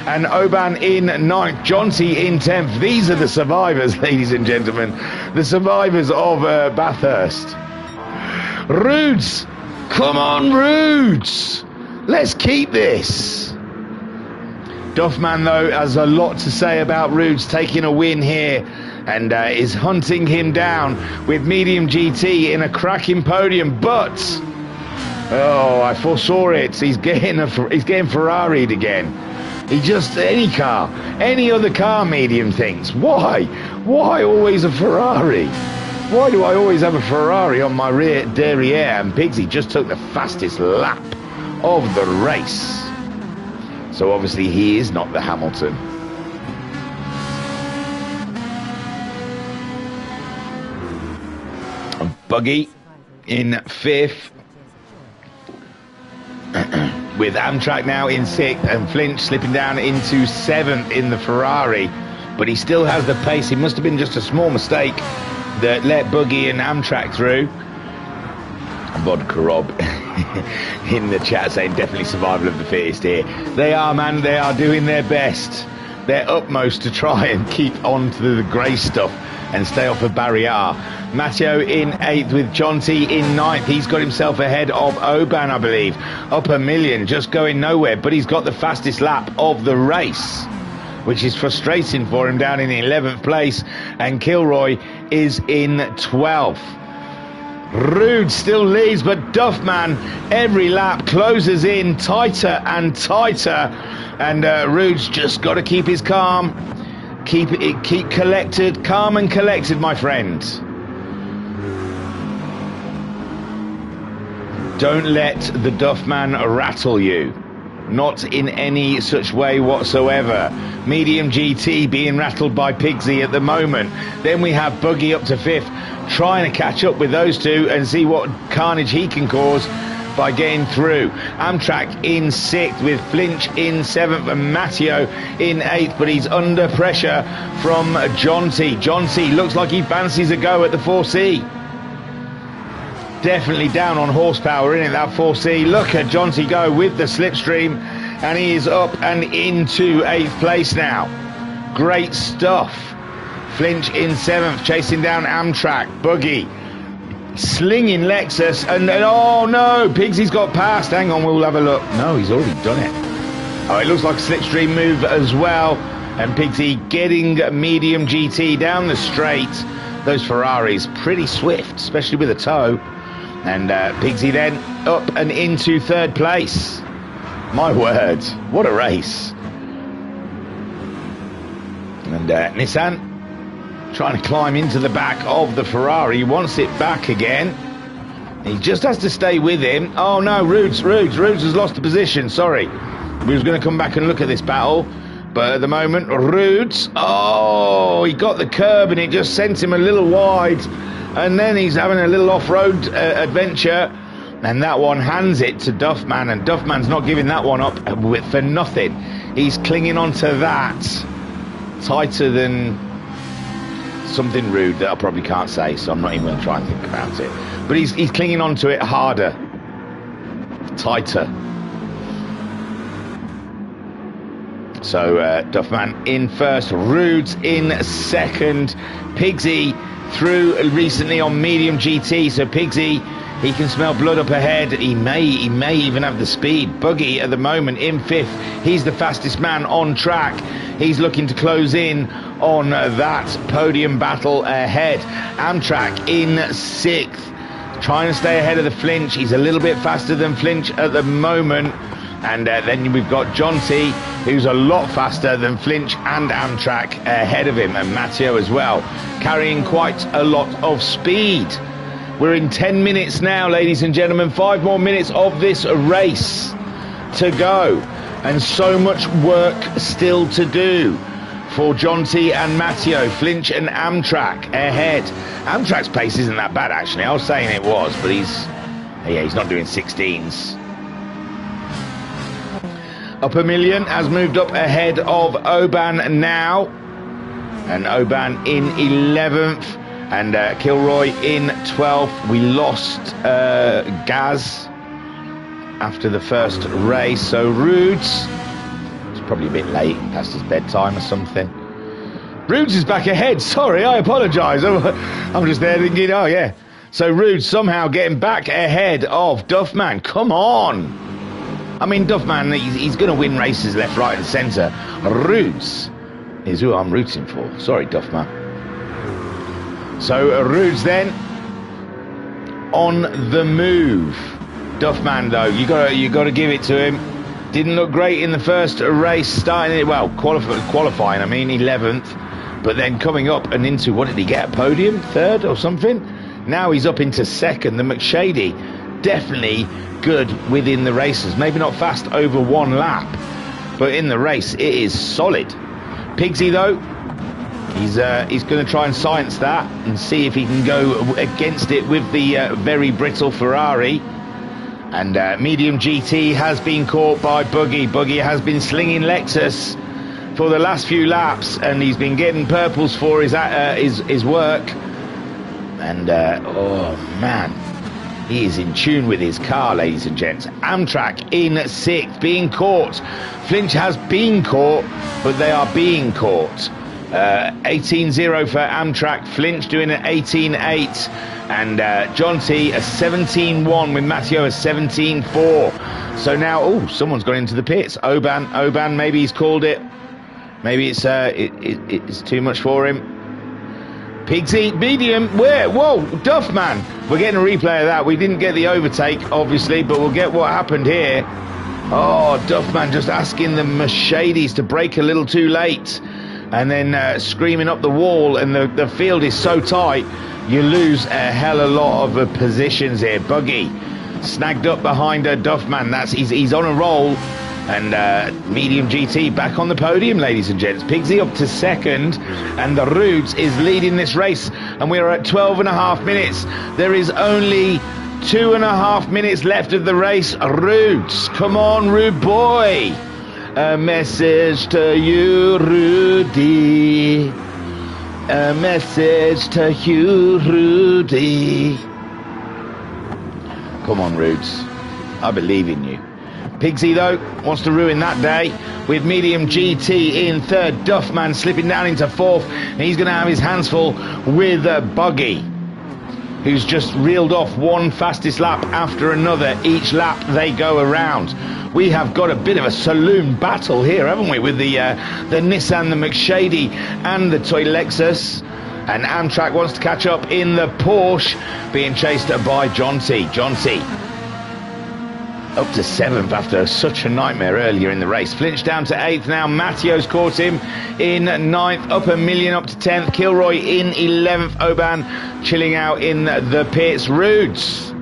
And Oban in 9th, Jonty in 10th. These are the survivors, ladies and gentlemen. The survivors of Bathurst. Rudes. Come on, Rudes. Let's keep this. Duffman, though, has a lot to say about Rudes taking a win here, and is hunting him down with Medium GT in a cracking podium. But, oh, I foresaw it. He's getting Ferrari'd again. He just, any other car Medium thinks. Why always a Ferrari? Why do I always have a Ferrari on my rear derriere? And Pigsy just took the fastest lap of the race. So obviously he is not the Hamilton. Buggy in 5th. With Amtrak now in 6th, and Flinch slipping down into 7th in the Ferrari. but he still has the pace. It must have been just a small mistake that let Buggy and Amtrak through. Vodka Rob in the chat saying definitely survival of the fittest here. They are, man, they are doing their best, their utmost to try and keep on to the grey stuff and stay off of Barrier. Matteo in 8th with Jonty in 9th. He's got himself ahead of Oban, I believe. Up a million, just going nowhere, but he's got the fastest lap of the race, which is frustrating for him, down in 11th place. And Kilroy is in 12th. Rude still leads, but Duffman every lap closes in tighter and tighter, and Rude's just got to keep his calm, keep collected, calm and collected, my friend. Don't let the Duffman rattle you, not in any such way whatsoever. Medium GT being rattled by Pigsy at the moment. Then we have Buggy up to 5th, trying to catch up with those two and see what carnage he can cause by getting through. Amtrak in 6th with Flinch in 7th and Matteo in 8th, but he's under pressure from Jonty. Jonty looks like he fancies a go at the 4C. Definitely down on horsepower, isn't it, that 4C? Look at Jonty go with the slipstream, and he is up and into 8th place now. Great stuff. Flinch in 7th, chasing down Amtrak. Buggy slinging Lexus, and oh no, Pigsy's got past. Hang on, we'll have a look. No, he's already done it. Oh, it looks like a slipstream move as well, and Pigsy getting medium GT down the straight. Those Ferraris pretty swift, especially with a tow. And Pigsy then up and into 3rd place. My word, what a race. And Nissan trying to climb into the back of the Ferrari. He wants it back again. He just has to stay with him. Oh no, Rudes has lost the position. Sorry. We was going to come back and look at this battle, but at the moment, Rudes, oh, he got the curb and it just sent him a little wide. And then he's having a little off-road adventure, and that one hands it to Duffman, and Duffman's not giving that one up for nothing. He's clinging on to that tighter than something rude that I probably can't say, so I'm not even going to try and think about it. But he's clinging on to it harder, tighter. So Duffman in 1st, Rudes in 2nd, Pigsy through recently on medium GT, so Pigsy, he can smell blood up ahead. He may even have the speed. Buggy at the moment in 5th. He's the fastest man on track. He's looking to close in on that podium battle ahead. Amtrak in 6th, trying to stay ahead of the Flinch. He's a little bit faster than Flinch at the moment. And then we've got Jonty, who's a lot faster than Flinch and Amtrak ahead of him, and Matteo as well, carrying quite a lot of speed. We're in 10 minutes now, ladies and gentlemen. 5 more minutes of this race to go, and so much work still to do for Jonty and Matteo. Flinch and Amtrak ahead. Amtrak's pace isn't that bad, actually. I was saying it was, but he's not doing 16s. Up a million has moved up ahead of Oban now, and Oban in 11th, and Kilroy in 12th. We lost Gaz after the first race, so Rudes, it's probably a bit late, past his bedtime or something. Rudes is back ahead. Sorry, I apologise. I'm just there thinking, oh yeah. So Rudes somehow getting back ahead of Duffman. Come on. I mean, Duffman, he's going to win races left, right and centre. Rudes is who I'm rooting for. Sorry, Duffman. So Rudes then on the move. Duffman, though, you got to give it to him. Didn't look great in the first race, starting it, well, qualifying, I mean, 11th. But then coming up and into, what did he get, a podium? 3rd or something? Now he's up into 2nd. The McShady, definitely good within the races. Maybe not fast over 1 lap, but in the race it is solid. Pigsy though, he's going to try and science that and see if he can go against it with the very brittle Ferrari. And medium GT has been caught by Buggy. Buggy has been slinging Lexus, for the last few laps, and he's been getting purples for his work. And oh man, he is in tune with his car, ladies and gents. Amtrak in 6th, being caught. Flinch has been caught, but they are being caught. 18-0 for Amtrak. Flinch doing an 18-8, and John T a 17-1 with Matteo a 17-4. So now, oh, someone's gone into the pits. Oban, maybe he's called it. Maybe it's too much for him. Pigsy, medium, where? Whoa, Duffman. We're getting a replay of that. We didn't get the overtake, obviously, but we'll get what happened here. Oh, Duffman just asking the Mercedes to brake a little too late, and then screaming up the wall, and the field is so tight, you lose a hell of a lot of positions here. Buggy snagged up behind Duffman. He's on a roll. And Medium GT back on the podium, ladies and gents. Pigsy up to 2nd, and the Rudes is leading this race, and we're at 12.5 minutes. There is only 2.5 minutes left of the race. Rudes, come on, Rude boy. A message to you, Rudy. A message to you, Rudy. Come on, Rudes. I believe in you. Pigsy, though, wants to ruin that day with Medium GT in 3rd. Duffman slipping down into 4th. And he's going to have his hands full with Buggy, who's just reeled off one fastest lap after another. Each lap they go around. We have got a bit of a saloon battle here, haven't we, with the Nissan, the McShady, and the Toy Lexus. And Amtrak wants to catch up in the Porsche, being chased by John T. John T up to 7th after such a nightmare earlier in the race. Flinch down to 8th now. Matteo's caught him in 9th. Up a million up to 10th. Kilroy in 11th. Oban chilling out in the pits. Rudes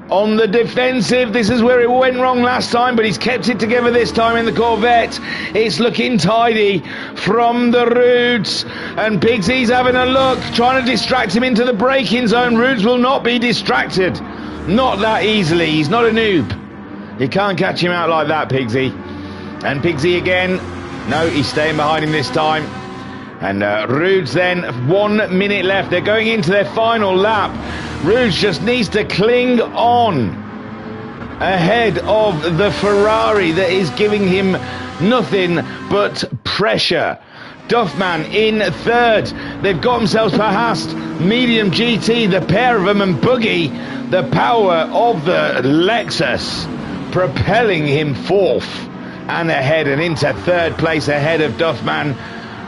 on the defensive. This is where it went wrong last time, but he's kept it together this time in the Corvette. It's looking tidy from the Rudes, and Pigsy's having a look, trying to distract him into the braking zone. Rudes will not be distracted. Not that easily. He's not a noob. You can't catch him out like that, Pigsy. And Pigsy again. No, he's staying behind him this time. And Rudes then, 1 minute left. They're going into their final lap. Rudes just needs to cling on ahead of the Ferrari that is giving him nothing but pressure. Duffman in 3rd. They've got themselves past Medium GT, the pair of them, and Buggy, the power of the Lexus, propelling him 4th and ahead and into 3rd place ahead of Duffman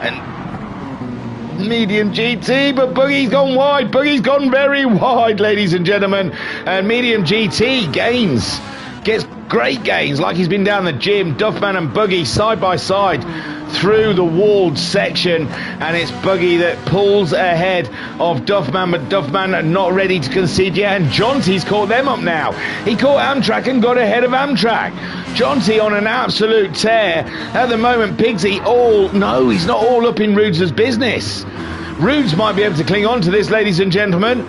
and Medium GT. But Buggy's gone wide. Buggy's gone very wide, ladies and gentlemen. And Medium GT gets great gains like he's been down the gym. Duffman and Buggy side by side through the walled section, and it's Buggy that pulls ahead of Duffman, but Duffman not ready to concede yet, and Jonty's caught them up now. He caught Amtrak and got ahead of Amtrak. Jonty on an absolute tear at the moment. Pigsy no, he's not all up in Rudes' business. Rudes might be able to cling on to this, ladies and gentlemen,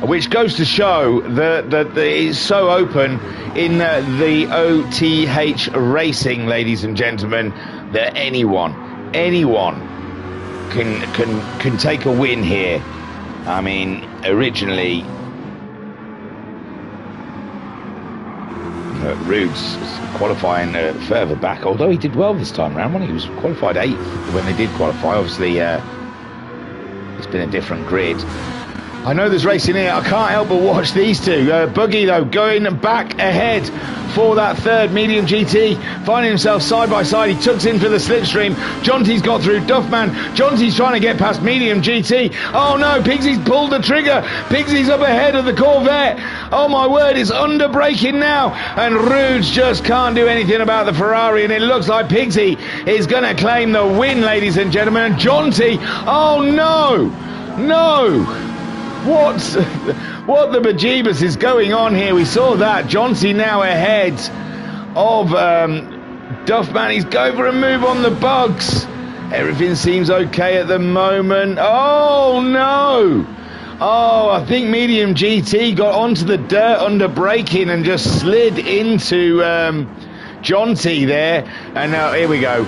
which goes to show that it's so open in the O.T.H racing, ladies and gentlemen, that anyone can take a win here. I mean, originally Rudes qualifying further back, although he did well this time around when he was qualified 8th when they did qualify. Obviously it's been a different grid. I know there's racing here. I can't help but watch these two. Buggy, though, going back ahead for that 3rd. Medium GT finding himself side by side. He tucks in for the slipstream. Jonty's got through Duffman. Jonty's trying to get past Medium GT. Oh no, Pigsy's pulled the trigger. Pigsy's up ahead of the Corvette. Oh my word, it's under braking now. And Rudes just can't do anything about the Ferrari. And it looks like Pigsy is going to claim the win, ladies and gentlemen. And Jonty, oh no. What the bejeebus is going on here? We saw that. Jonty now ahead of Duffman. He's going for a move on the bugs. Everything seems okay at the moment. Oh no! Oh, I think Medium GT got onto the dirt under braking and just slid into John T there, and now here we go.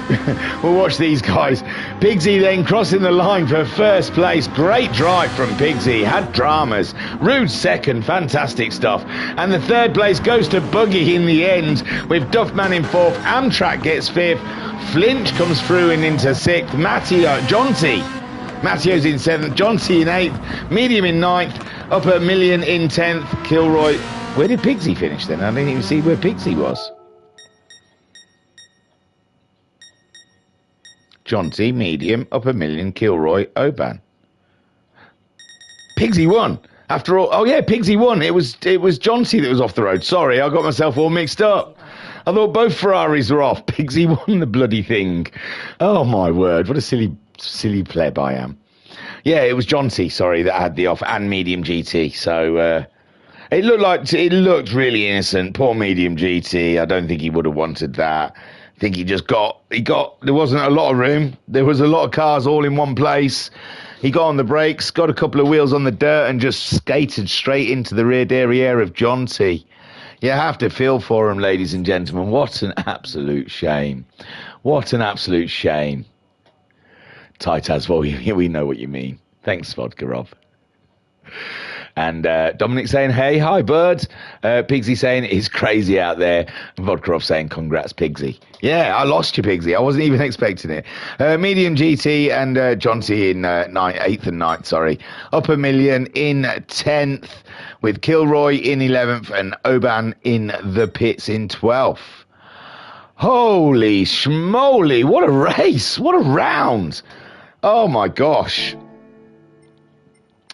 We'll watch these guys. Pigsy then crossing the line for first place. Great drive from Pigsy, had dramas. Rude second, fantastic stuff. And the third place goes to Buggy in the end, with Duffman in fourth. Amtrak gets fifth. Flinch comes through and into sixth. John T. Matteo's in seventh. John T in eighth. Medium in ninth. Upper Million in 10th. Kilroy. Where did Pigsy finish then? I didn't even see where Pigsy was. John T, medium, Upper Million, Kilroy, Oban. Pigsy won. After all, oh yeah, Pigsy won. It was John T that was off the road. Sorry, I got myself all mixed up. I thought both Ferraris were off. Pigsy won the bloody thing. Oh my word, what a silly pleb I am. Yeah, it was John T, sorry, that had the off, and medium GT. So it looked really innocent. Poor medium GT. I don't think he would have wanted that. I think he got, there wasn't a lot of room. There was a lot of cars all in one place. He got on the brakes, got a couple of wheels on the dirt, and just skated straight into the rear derriere of John T. You have to feel for him, ladies and gentlemen. What an absolute shame. What an absolute shame. Titas, well, we know what you mean. Thanks, Vodka Rob. And Dominic saying, hey, hi, birds. Pigsy saying, it's crazy out there. And Vodka Rob saying, congrats, Pigsy. Yeah, I lost you, Pigsy. I wasn't even expecting it. Medium GT and John T in 8th and 9th, sorry. Upper Million in 10th, with Kilroy in 11th and Oban in the pits in 12th. Holy schmoly, what a race. What a round. Oh, my gosh.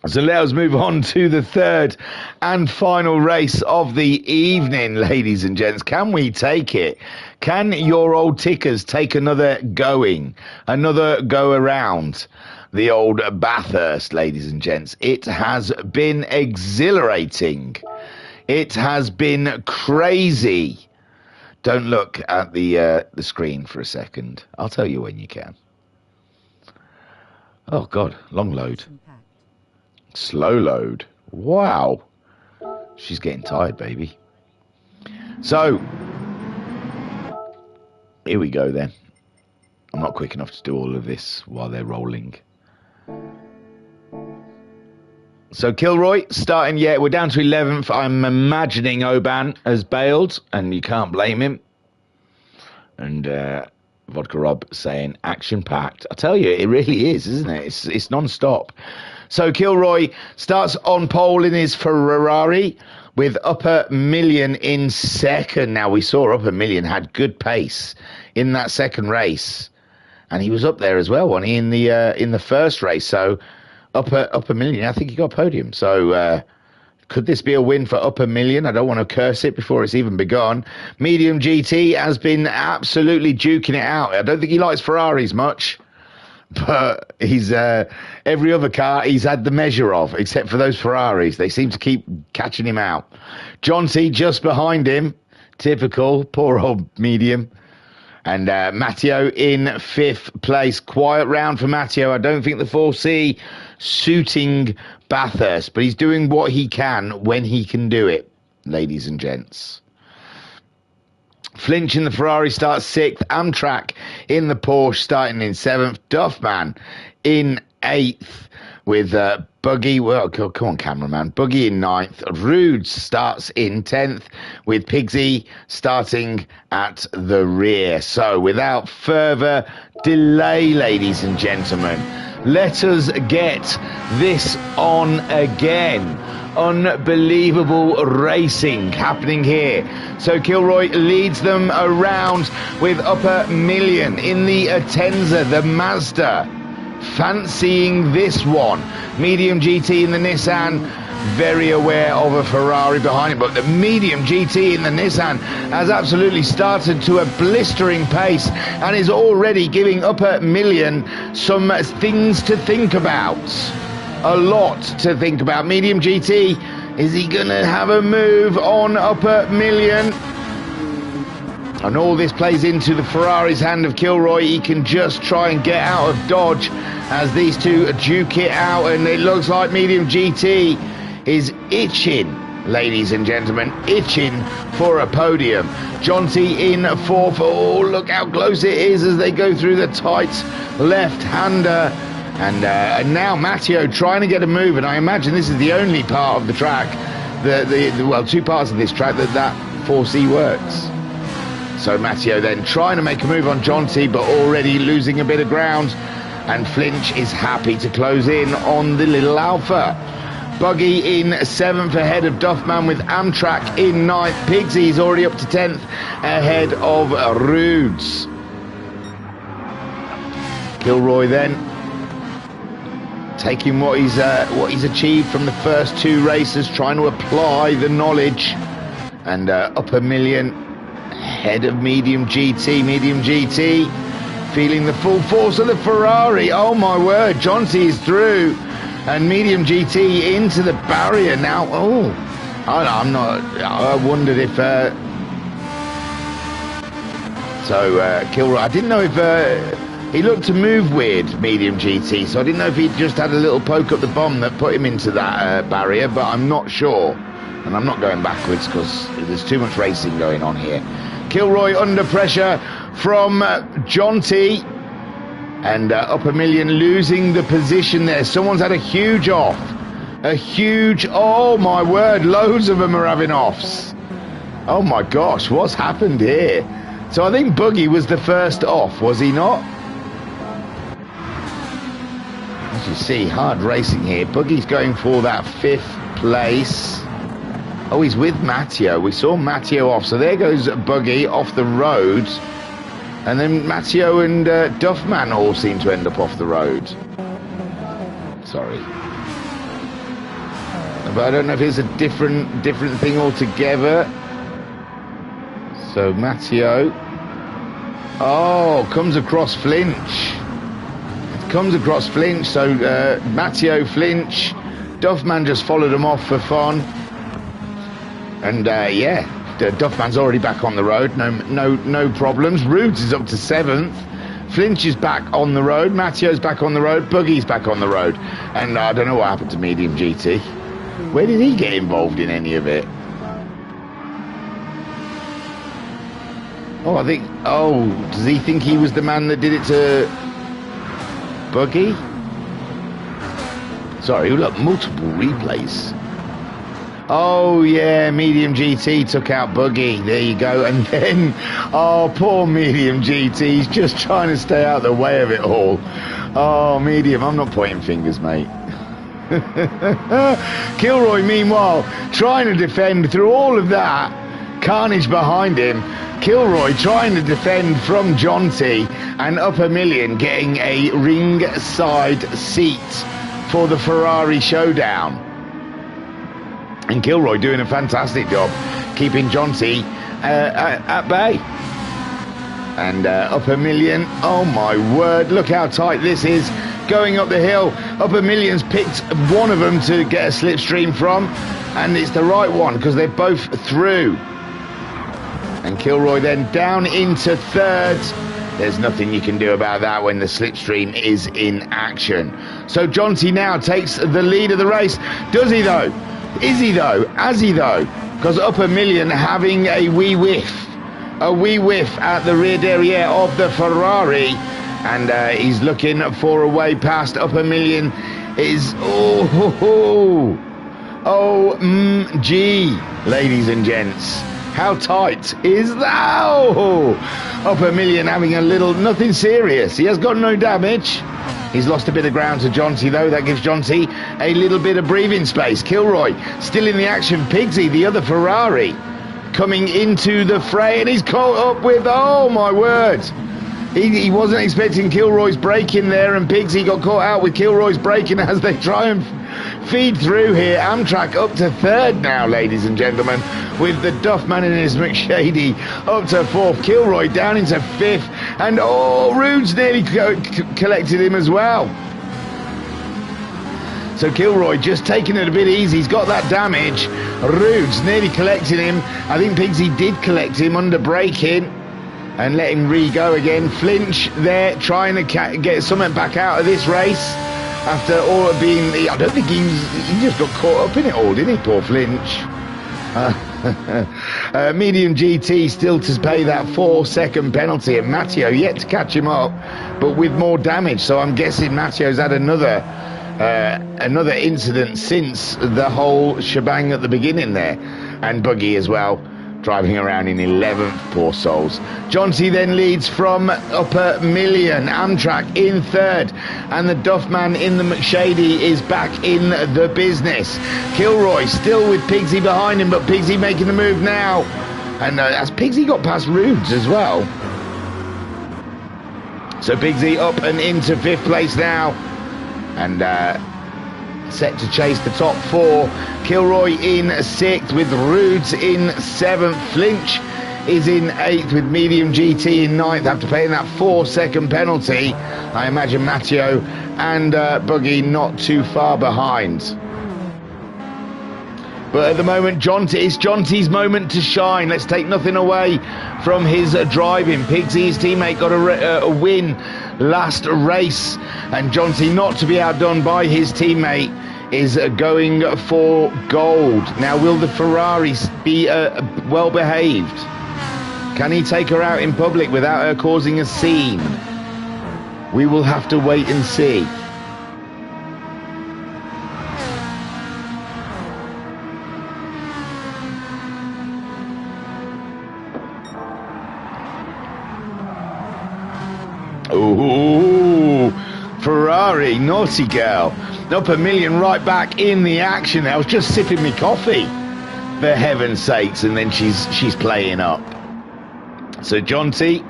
So let us move on to the third and final race of the evening, ladies and gents. Can we take it? Can your old tickers take another go around the old Bathurst, ladies and gents? It has been exhilarating. It has been crazy. Don't look at the screen for a second. I'll tell you when you can. Oh, God, long load. Slow load. Wow. She's getting tired, baby. So, here we go then. I'm not quick enough to do all of this while they're rolling. So, Kilroy, starting yet. We're down to 11th. I'm imagining Oban has bailed, and you can't blame him. And Vodka Rob saying, action-packed. I tell you, it really is, isn't it? It's non-stop. So Kilroy starts on pole in his Ferrari with Upper Million in second. Now, we saw Upper Million had good pace in that second race, and he was up there as well, wasn't he, in the first race? So Upper Million, I think he got a podium. So could this be a win for Upper Million? I don't want to curse it before it's even begun. Medium GT has been absolutely duking it out. I don't think he likes Ferraris much. But he's every other car he's had the measure of, except for those Ferraris. They seem to keep catching him out. John T just behind him. Typical. Poor old medium. And Matteo in 5th place. Quiet round for Matteo. I don't think the 4C suiting Bathurst, but he's doing what he can when he can do it, ladies and gents. Flinch in the Ferrari starts 6th. Amtrak in the Porsche starting in 7th. Duffman in 8th with Buggy. Well, come on, cameraman. Buggy in 9th. Rude starts in 10th with Pigsy starting at the rear. So without further delay, ladies and gentlemen, let us get this on again. Unbelievable racing happening here. So Kilroy leads them around with Upper Million in the Atenza, the Mazda, fancying this one. Medium GT in the Nissan, very aware of a Ferrari behind it, but the medium GT in the Nissan has absolutely started to a blistering pace and is already giving Upper Million some things to think about. A lot to think about. Medium GT, is he going to have a move on Upper Million? And all this plays into the Ferrari's hand of Kilroy. He can just try and get out of dodge as these two duke it out, and it looks like Medium GT is itching ladies and gentlemen, itching for a podium. Jonty in fourth. Oh, look how close it is as they go through the tight left-hander. And now Matteo trying to get a move, and I imagine this is the only part of the track, well, two parts of this track that 4C works. So Matteo then trying to make a move on Jonty, but already losing a bit of ground, and Flinch is happy to close in on the little Alpha. Buggy in 7th ahead of Duffman, with Amtrak in 9th. Pigsy's already up to 10th ahead of Rudes. Kilroy then taking what he's achieved from the first two races, trying to apply the knowledge, and up a million ahead of Medium GT. Medium GT feeling the full force of the Ferrari. Oh my word, Jonty is through, and Medium GT into the barrier now. Oh, I wondered if Kilroy, I didn't know if he looked to move weird, Medium GT, so I didn't know if he'd just had a little poke up the bum that put him into that barrier, but I'm not sure. And I'm not going backwards because there's too much racing going on here. Kilroy under pressure from Jonty, and up a million losing the position there. Someone's had a huge off. Oh my word, loads of them are having offs. Oh my gosh, what's happened here? So I think Buggy was the first off, was he not? As you see, hard racing here. Buggy's going for that 5th place. Oh, he's with Matteo. We saw Matteo off, so there goes Buggy off the road. And then Matteo and Duffman all seem to end up off the road. Sorry. But I don't know if it's a different thing altogether. So Matteo. Oh, comes across Flinch. Comes across Flinch, so Matteo, Flinch, Duffman just followed him off for fun. And yeah, Duffman's already back on the road, no problems. Rudes is up to 7th. Flinch is back on the road. Matteo's back on the road. Buggy's back on the road. And I don't know what happened to Medium GT. Where did he get involved in any of it? Oh, I think... Oh, does he think he was the man that did it to Buggy? Sorry, look, multiple replays. Oh, yeah, Medium GT took out Buggy. There you go. And then, oh, poor Medium GT. He's just trying to stay out the way of it all. Oh, Medium, I'm not pointing fingers, mate. Kilroy, meanwhile, trying to defend through all of that carnage behind him. Kilroy trying to defend from Jonty, and up a million getting a ringside seat for the Ferrari showdown. And Kilroy doing a fantastic job keeping Jonty at bay. And up a million, oh my word, look how tight this is going up the hill. Up a million's picked one of them to get a slipstream from, and it's the right one because they're both through. And Kilroy then down into 3rd. There's nothing you can do about that when the slipstream is in action. So Jonty now takes the lead of the race. Does he though? Is he though? Has he though? Because up a million having a wee whiff at the rear derriere of the Ferrari, and he's looking for a way past. Up a million is OMG, ladies and gents. How tight is that? Oh, up a million having a little, nothing serious. He has got no damage. He's lost a bit of ground to Jonty though. That gives Jonty a little bit of breathing space. Kilroy still in the action. Pigsy, the other Ferrari, coming into the fray, and he's caught up with, oh my word. He wasn't expecting Kilroy's braking there, and Pigsy got caught out with Kilroy's braking as they try and feed through here. Amtrak up to 3rd now, ladies and gentlemen, with the Duffman and his McShady up to 4th. Kilroy down into 5th, and oh, Rudes nearly collected him as well. So Kilroy just taking it a bit easy. He's got that damage. Rudes nearly collected him. I think Pigsy did collect him under braking and let him re-go again. Flinch there trying to get something back out of this race after all being... I don't think he just got caught up in it all, did he, poor Flinch? Medium GT still to pay that 4-second penalty, and Matteo yet to catch him up, but with more damage. So I'm guessing Matteo's had another incident since the whole shebang at the beginning there. And Buggy as well, driving around in 11th, poor souls. Jonty then leads from Upper Million. Amtrak in 3rd, and the Duffman in the McShady is back in the business. Kilroy still with Pigsy behind him, but Pigsy making the move now. And as Pigsy got past Rudes as well. So Pigsy up and into 5th place now, and set to chase the top 4. Kilroy in 6th with Rudes in 7th. Flinch is in 8th with Medium GT in 9th after paying that 4-second penalty. I imagine Matteo and Buggy not too far behind. But at the moment, it's Jonty's moment to shine. Let's take nothing away from his driving. Pigsy, his teammate, got a win last race, and Jonty, not to be outdone by his teammate, is going for gold. Now, will the Ferrari be well behaved? Can he take her out in public without her causing a scene? We will have to wait and see. Ooh, Ferrari, naughty girl. Upper Million right back in the action. I was just sipping my coffee, for heaven's sakes, and then she's playing up. So Jonty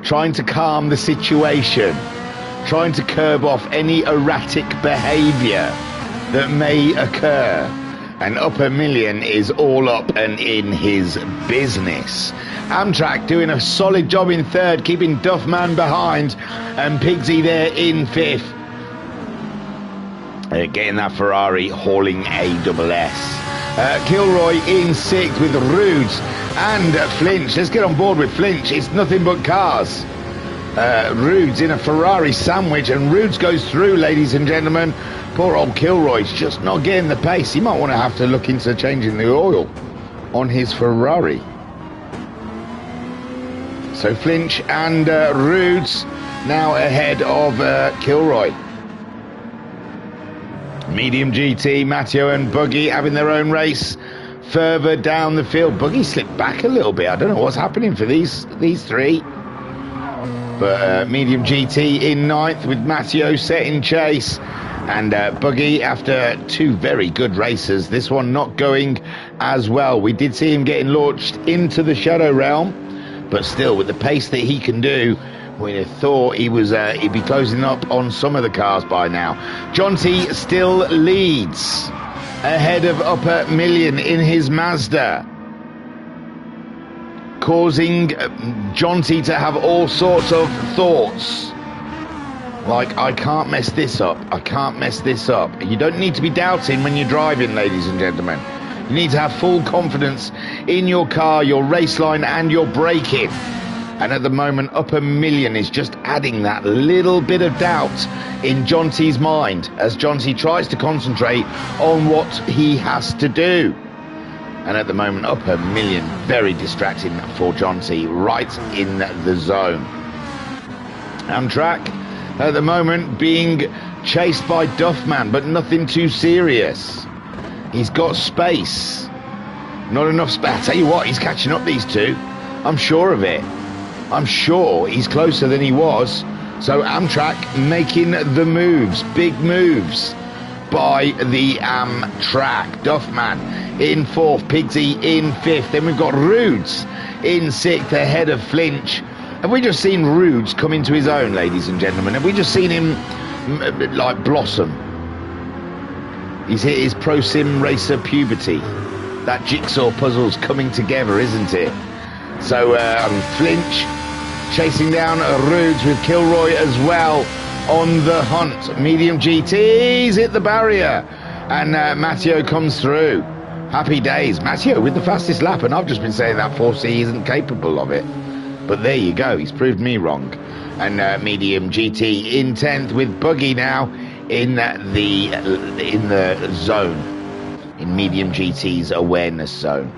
trying to calm the situation, trying to curb off any erratic behaviour that may occur. And Upper Million is all up and in his business. Amtrak doing a solid job in 3rd, keeping Duffman behind, and Pigsy there in 5th. Getting that Ferrari hauling ASS. Kilroy in 6th with Rudes and Flinch. Let's get on board with Flinch. It's nothing but cars. Rudes in a Ferrari sandwich, and Rudes goes through, ladies and gentlemen. Poor old Kilroy's just not getting the pace. He might want to have to look into changing the oil on his Ferrari. So Flinch and Rudes now ahead of Kilroy. Medium GT, Matteo and Buggy having their own race further down the field. Buggy slipped back a little bit. I don't know what's happening for these three. But Medium GT in 9th with Matteo setting chase. And Buggy, after 2 very good races, this one not going as well. We did see him getting launched into the Shadow Realm, but still, with the pace that he can do, we'd have thought he'd be closing up on some of the cars by now. Jonty still leads ahead of Upper Million in his Mazda, causing Jonty to have all sorts of thoughts. Like, I can't mess this up. I can't mess this up. You don't need to be doubting when you're driving, ladies and gentlemen. You need to have full confidence in your car, your race line, and your braking. And at the moment, Upper Million is just adding that little bit of doubt in Jonty's mind as Jonty tries to concentrate on what he has to do. And at the moment, Upper Million very distracting for Jonty, right in the zone. Amtrak at the moment being chased by Duffman, but nothing too serious. He's got space. Not enough space. I tell you what, he's catching up, these two. I'm sure of it. I'm sure he's closer than he was. So Amtrak making the moves, big moves by the Amtrak. Duffman in 4th, Pigsy in 5th. Then we've got Rudes in 6th ahead of Flinch. Have we just seen Rudes come into his own, ladies and gentlemen? Have we just seen him like blossom? He's hit his Pro Sim Racer puberty. That jigsaw puzzle's coming together, isn't it? So Flinch chasing down Rudes with Kilroy as well on the hunt. Medium GT's hit the barrier, and Matteo comes through. Happy days. Matteo with the fastest lap, and I've just been saying that 4C isn't capable of it. But there you go, he's proved me wrong. And Medium GT in 10th with Buggy now in the zone. in medium GT's awareness zone.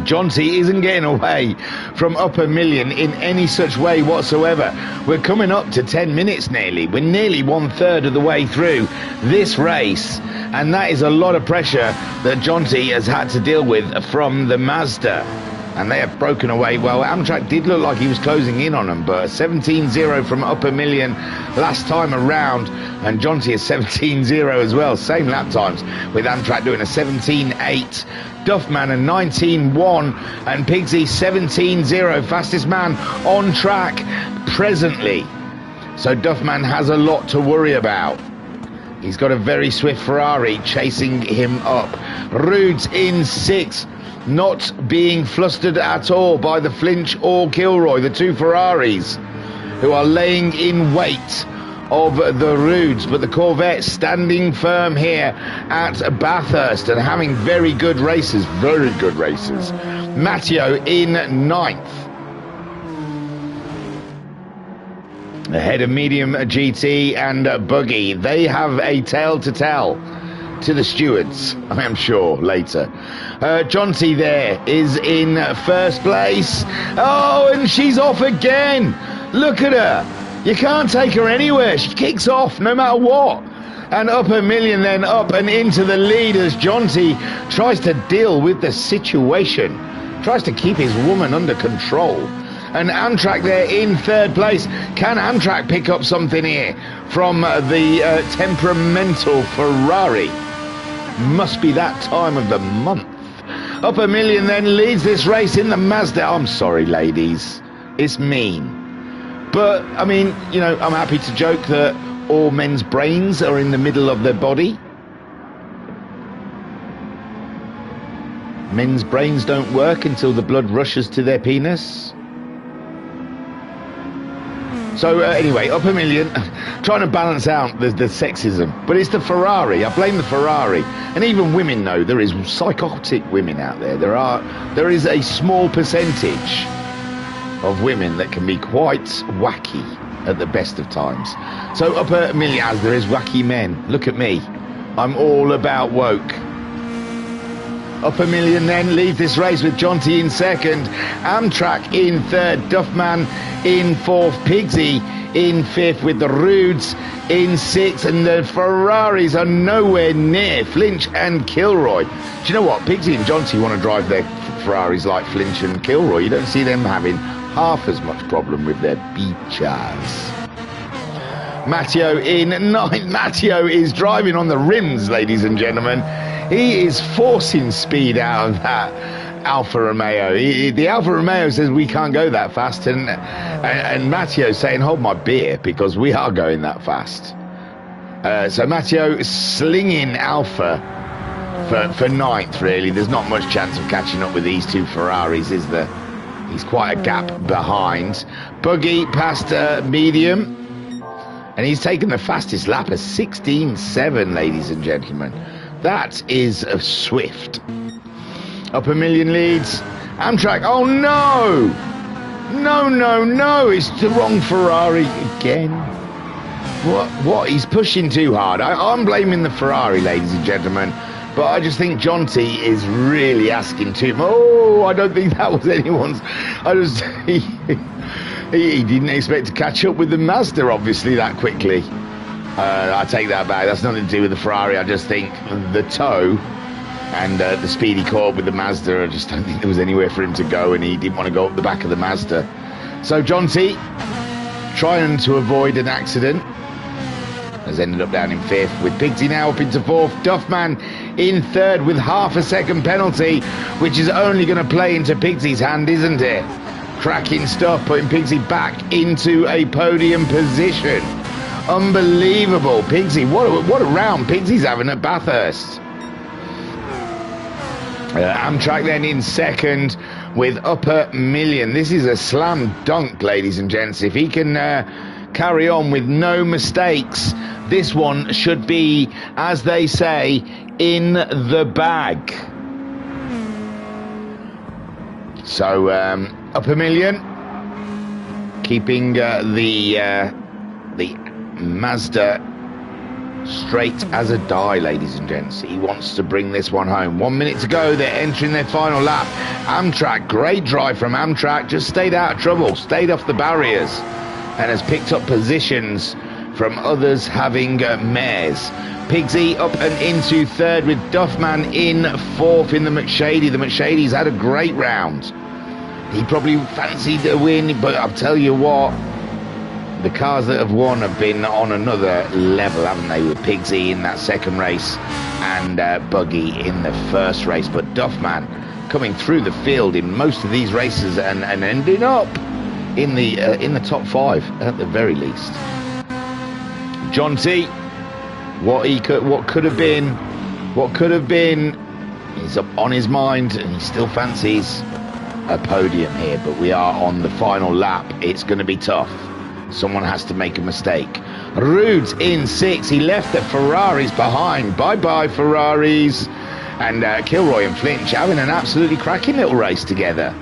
Jonty isn't getting away from Upper Million in any such way whatsoever. We're coming up to 10 minutes nearly. We're nearly 1/3 of the way through this race, and that is a lot of pressure that Jonty has had to deal with from the Mazda. And they have broken away. Well, Amtrak did look like he was closing in on them, but 17-0 from Upper Million last time around, and Jonty is 17-0 as well. Same lap times, with Amtrak doing a 17-8. Duffman a 19-1, and Pigsy 17-0, fastest man on track presently. So Duffman has a lot to worry about. He's got a very swift Ferrari chasing him up. Rude's in 6th, not being flustered at all by the Flinch or Kilroy, the two Ferraris who are laying in wait of the Rudes, but the Corvette standing firm here at Bathurst and having very good races. Matteo in 9th. Ahead of medium GT and Buggy. They have a tale to tell to the stewards, I am sure, later. Jonty there is in 1st place. Oh, and she's off again. Look at her. You can't take her anywhere. She kicks off no matter what. And Upper Million then up and into the lead as Jonty tries to deal with the situation. Tries to keep his woman under control. And Amtrak there in 3rd place. Can Amtrak pick up something here from the temperamental Ferrari? Must be that time of the month. Upper Million then leads this race in the Mazda. I'm sorry, ladies. It's mean. But, I mean, you know, I'm happy to joke that all men's brains are in the middle of their body. Men's brains don't work until the blood rushes to their penis. So, anyway, Upper Million, trying to balance out the sexism. But it's the Ferrari. I blame the Ferrari. And even women know there is psychotic women out there. There is a small percentage of women that can be quite wacky at the best of times. So Upper Million, as there is wacky men. Look at me. I'm all about woke. Upper Million then leads this race with Jonty in 2nd, Amtrak in 3rd, Duffman in 4th, Pigsy in 5th, with the Rudes in 6th, and the Ferraris are nowhere near Flinch and Kilroy. Do you know what? Pigsy and Jonty want to drive their Ferraris like Flinch and Kilroy. You don't see them having half as much problem with their beachers. Matteo in 9th. Matteo is driving on the rims, ladies and gentlemen. He is forcing speed out of that Alfa Romeo. The Alfa Romeo says we can't go that fast, and Matteo saying hold my beer because we are going that fast. So Matteo slinging Alfa for 9th, really. There's not much chance of catching up with these two Ferraris, is there? He's quite a gap behind. Buggy past medium, and he's taken the fastest lap of 16.7, ladies and gentlemen. That is swift. Upper Million leads. Amtrak, oh no! No, it's the wrong Ferrari again. What? He's pushing too hard. I'm blaming the Ferrari, ladies and gentlemen. But I just think Jonty is really asking too much. Oh, I don't think that was anyone's. He didn't expect to catch up with the Mazda, obviously, that quickly. I take that back. That's nothing to do with the Ferrari. I just think the toe and the speed he caught with the Mazda, I just don't think there was anywhere for him to go, and he didn't want to go up the back of the Mazda. So Jonty, trying to avoid an accident, has ended up down in 5th, with Pigsy now up into 4th. Duffman in 3rd with half a second penalty, which is only going to play into Pigsy's hand, isn't it? Cracking stuff, putting Pigsy back into a podium position. Unbelievable. Pigsy, what a round Pigsy's having at Bathurst. Amtrak then in 2nd with Upper Million. This is a slam dunk, ladies and gents. If he can carry on with no mistakes, this one should be, as they say, in the bag. So Upper Million keeping the Mazda straight as a die, ladies and gents. He wants to bring this one home. 1 minute to go. They're entering their final lap. Amtrak, great drive from Amtrak. Just stayed out of trouble, stayed off the barriers, and has picked up positions from others having mares. Pigsy up and into third with Duffman in fourth in the McShady. The McShady's had a great round. He probably fancied a win, but I'll tell you what, the cars that have won have been on another level, haven't they, with Pigsy in that second race and Buggy in the first race. But Duffman coming through the field in most of these races and ending up in the top 5 at the very least. John T, what could have been is up on his mind, and he still fancies a podium here, but we are on the final lap. It's going to be tough. Someone has to make a mistake. Rude's in 6. He left the Ferraris behind. Bye-bye, Ferraris. And Kilroy and Flinch having an absolutely cracking little race together.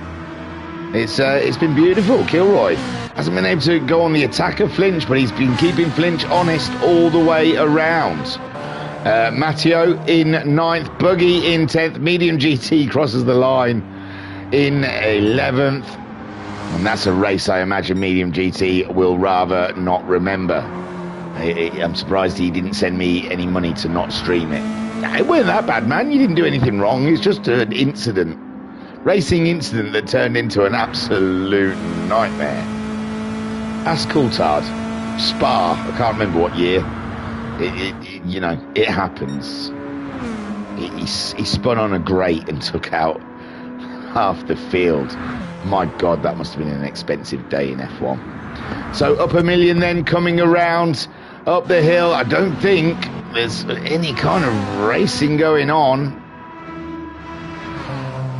It's been beautiful. Kilroy hasn't been able to go on the attack of Flinch, but he's been keeping Flinch honest all the way around. Matteo in 9th. Buggy in 10th. Medium GT crosses the line in 11th. And that's a race I imagine Medium GT will rather not remember. I'm surprised he didn't send me any money to not stream it. It wasn't that bad, man. You didn't do anything wrong. It's just an incident. Racing incident that turned into an absolute nightmare. Ask Coulthard. Spa. I can't remember what year. It happens. He spun on a grate and took out half the field. My God, that must have been an expensive day in F1. So up a million then coming around up the hill. I don't think there's any kind of racing going on.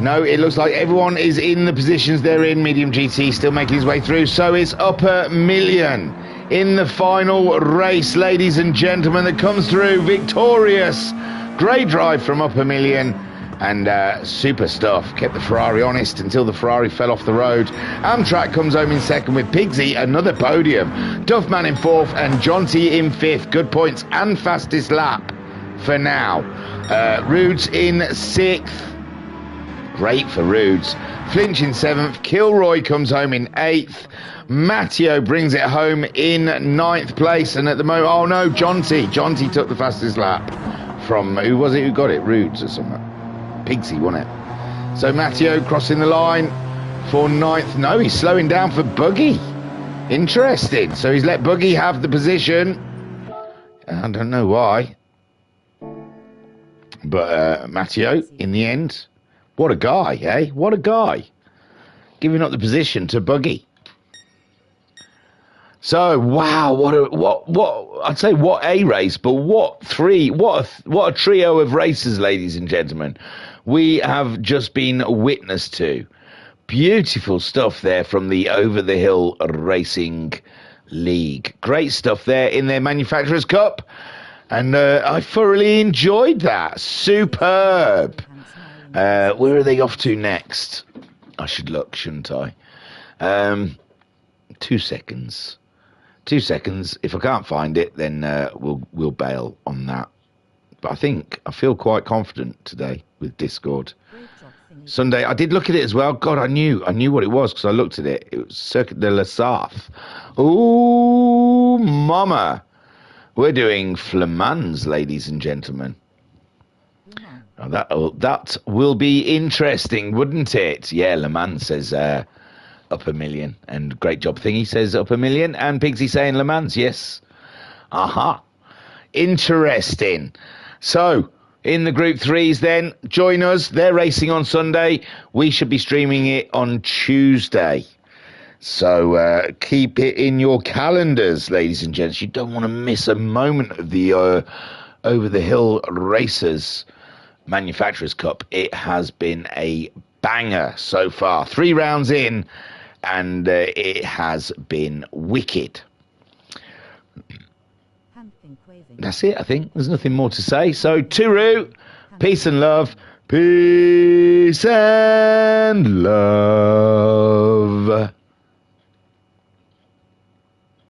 No, it looks like everyone is in the positions they're in. Medium GT still making his way through. So it's upper million in the final race, ladies and gentlemen, that comes through victorious. Great drive from upper million. And super stuff. Kept the Ferrari honest until the Ferrari fell off the road. Amtrak comes home in second with Pigsy, another podium. Duffman in 4th and John T in 5th. Good points and fastest lap for now. Rude's in 6th. Great for Rude's. Flinch in 7th. Kilroy comes home in 8th. Matteo brings it home in 9th place. And at the moment, oh no, John T. John T took the fastest lap from, who was it who got it? Rude's or something. Pigsy won it. So Matteo crossing the line for 9th. No, he's slowing down for Buggy. Interesting. So he's let Buggy have the position. I don't know why. But Matteo, in the end, what a guy, eh? What a guy. Giving up the position to Buggy. So wow, what I'd say what a race, but what a trio of races, ladies and gentlemen, we have just been witness to. Beautiful stuff there from the Over the Hill Racing League. Great stuff there in their Manufacturers Cup, and I thoroughly enjoyed that. Superb. Where are they off to next? I should look, shouldn't I? 2 seconds. 2 seconds. If I can't find it, then we'll bail on that. But I feel quite confident today with Discord. Sunday, I did look at it as well. God, I knew what it was because I looked at it. It was Circuit de la Sarthe. Ooh, mama. We're doing Flamans, ladies and gentlemen. Oh, that will be interesting, wouldn't it? Yeah, Le Mans says up a million. And great job Thingy says up a million. And Pigsy saying Le Mans, yes. Aha. Interesting. So, in the Group 3s then, join us. They're racing on Sunday. We should be streaming it on Tuesday. So, keep it in your calendars, ladies and gents. You don't want to miss a moment of the Over the Hill Racers Manufacturers Cup. It has been a banger so far. 3 rounds in, and it has been wicked. That's it, I think. There's nothing more to say. So, Turu, peace and love. Peace and love.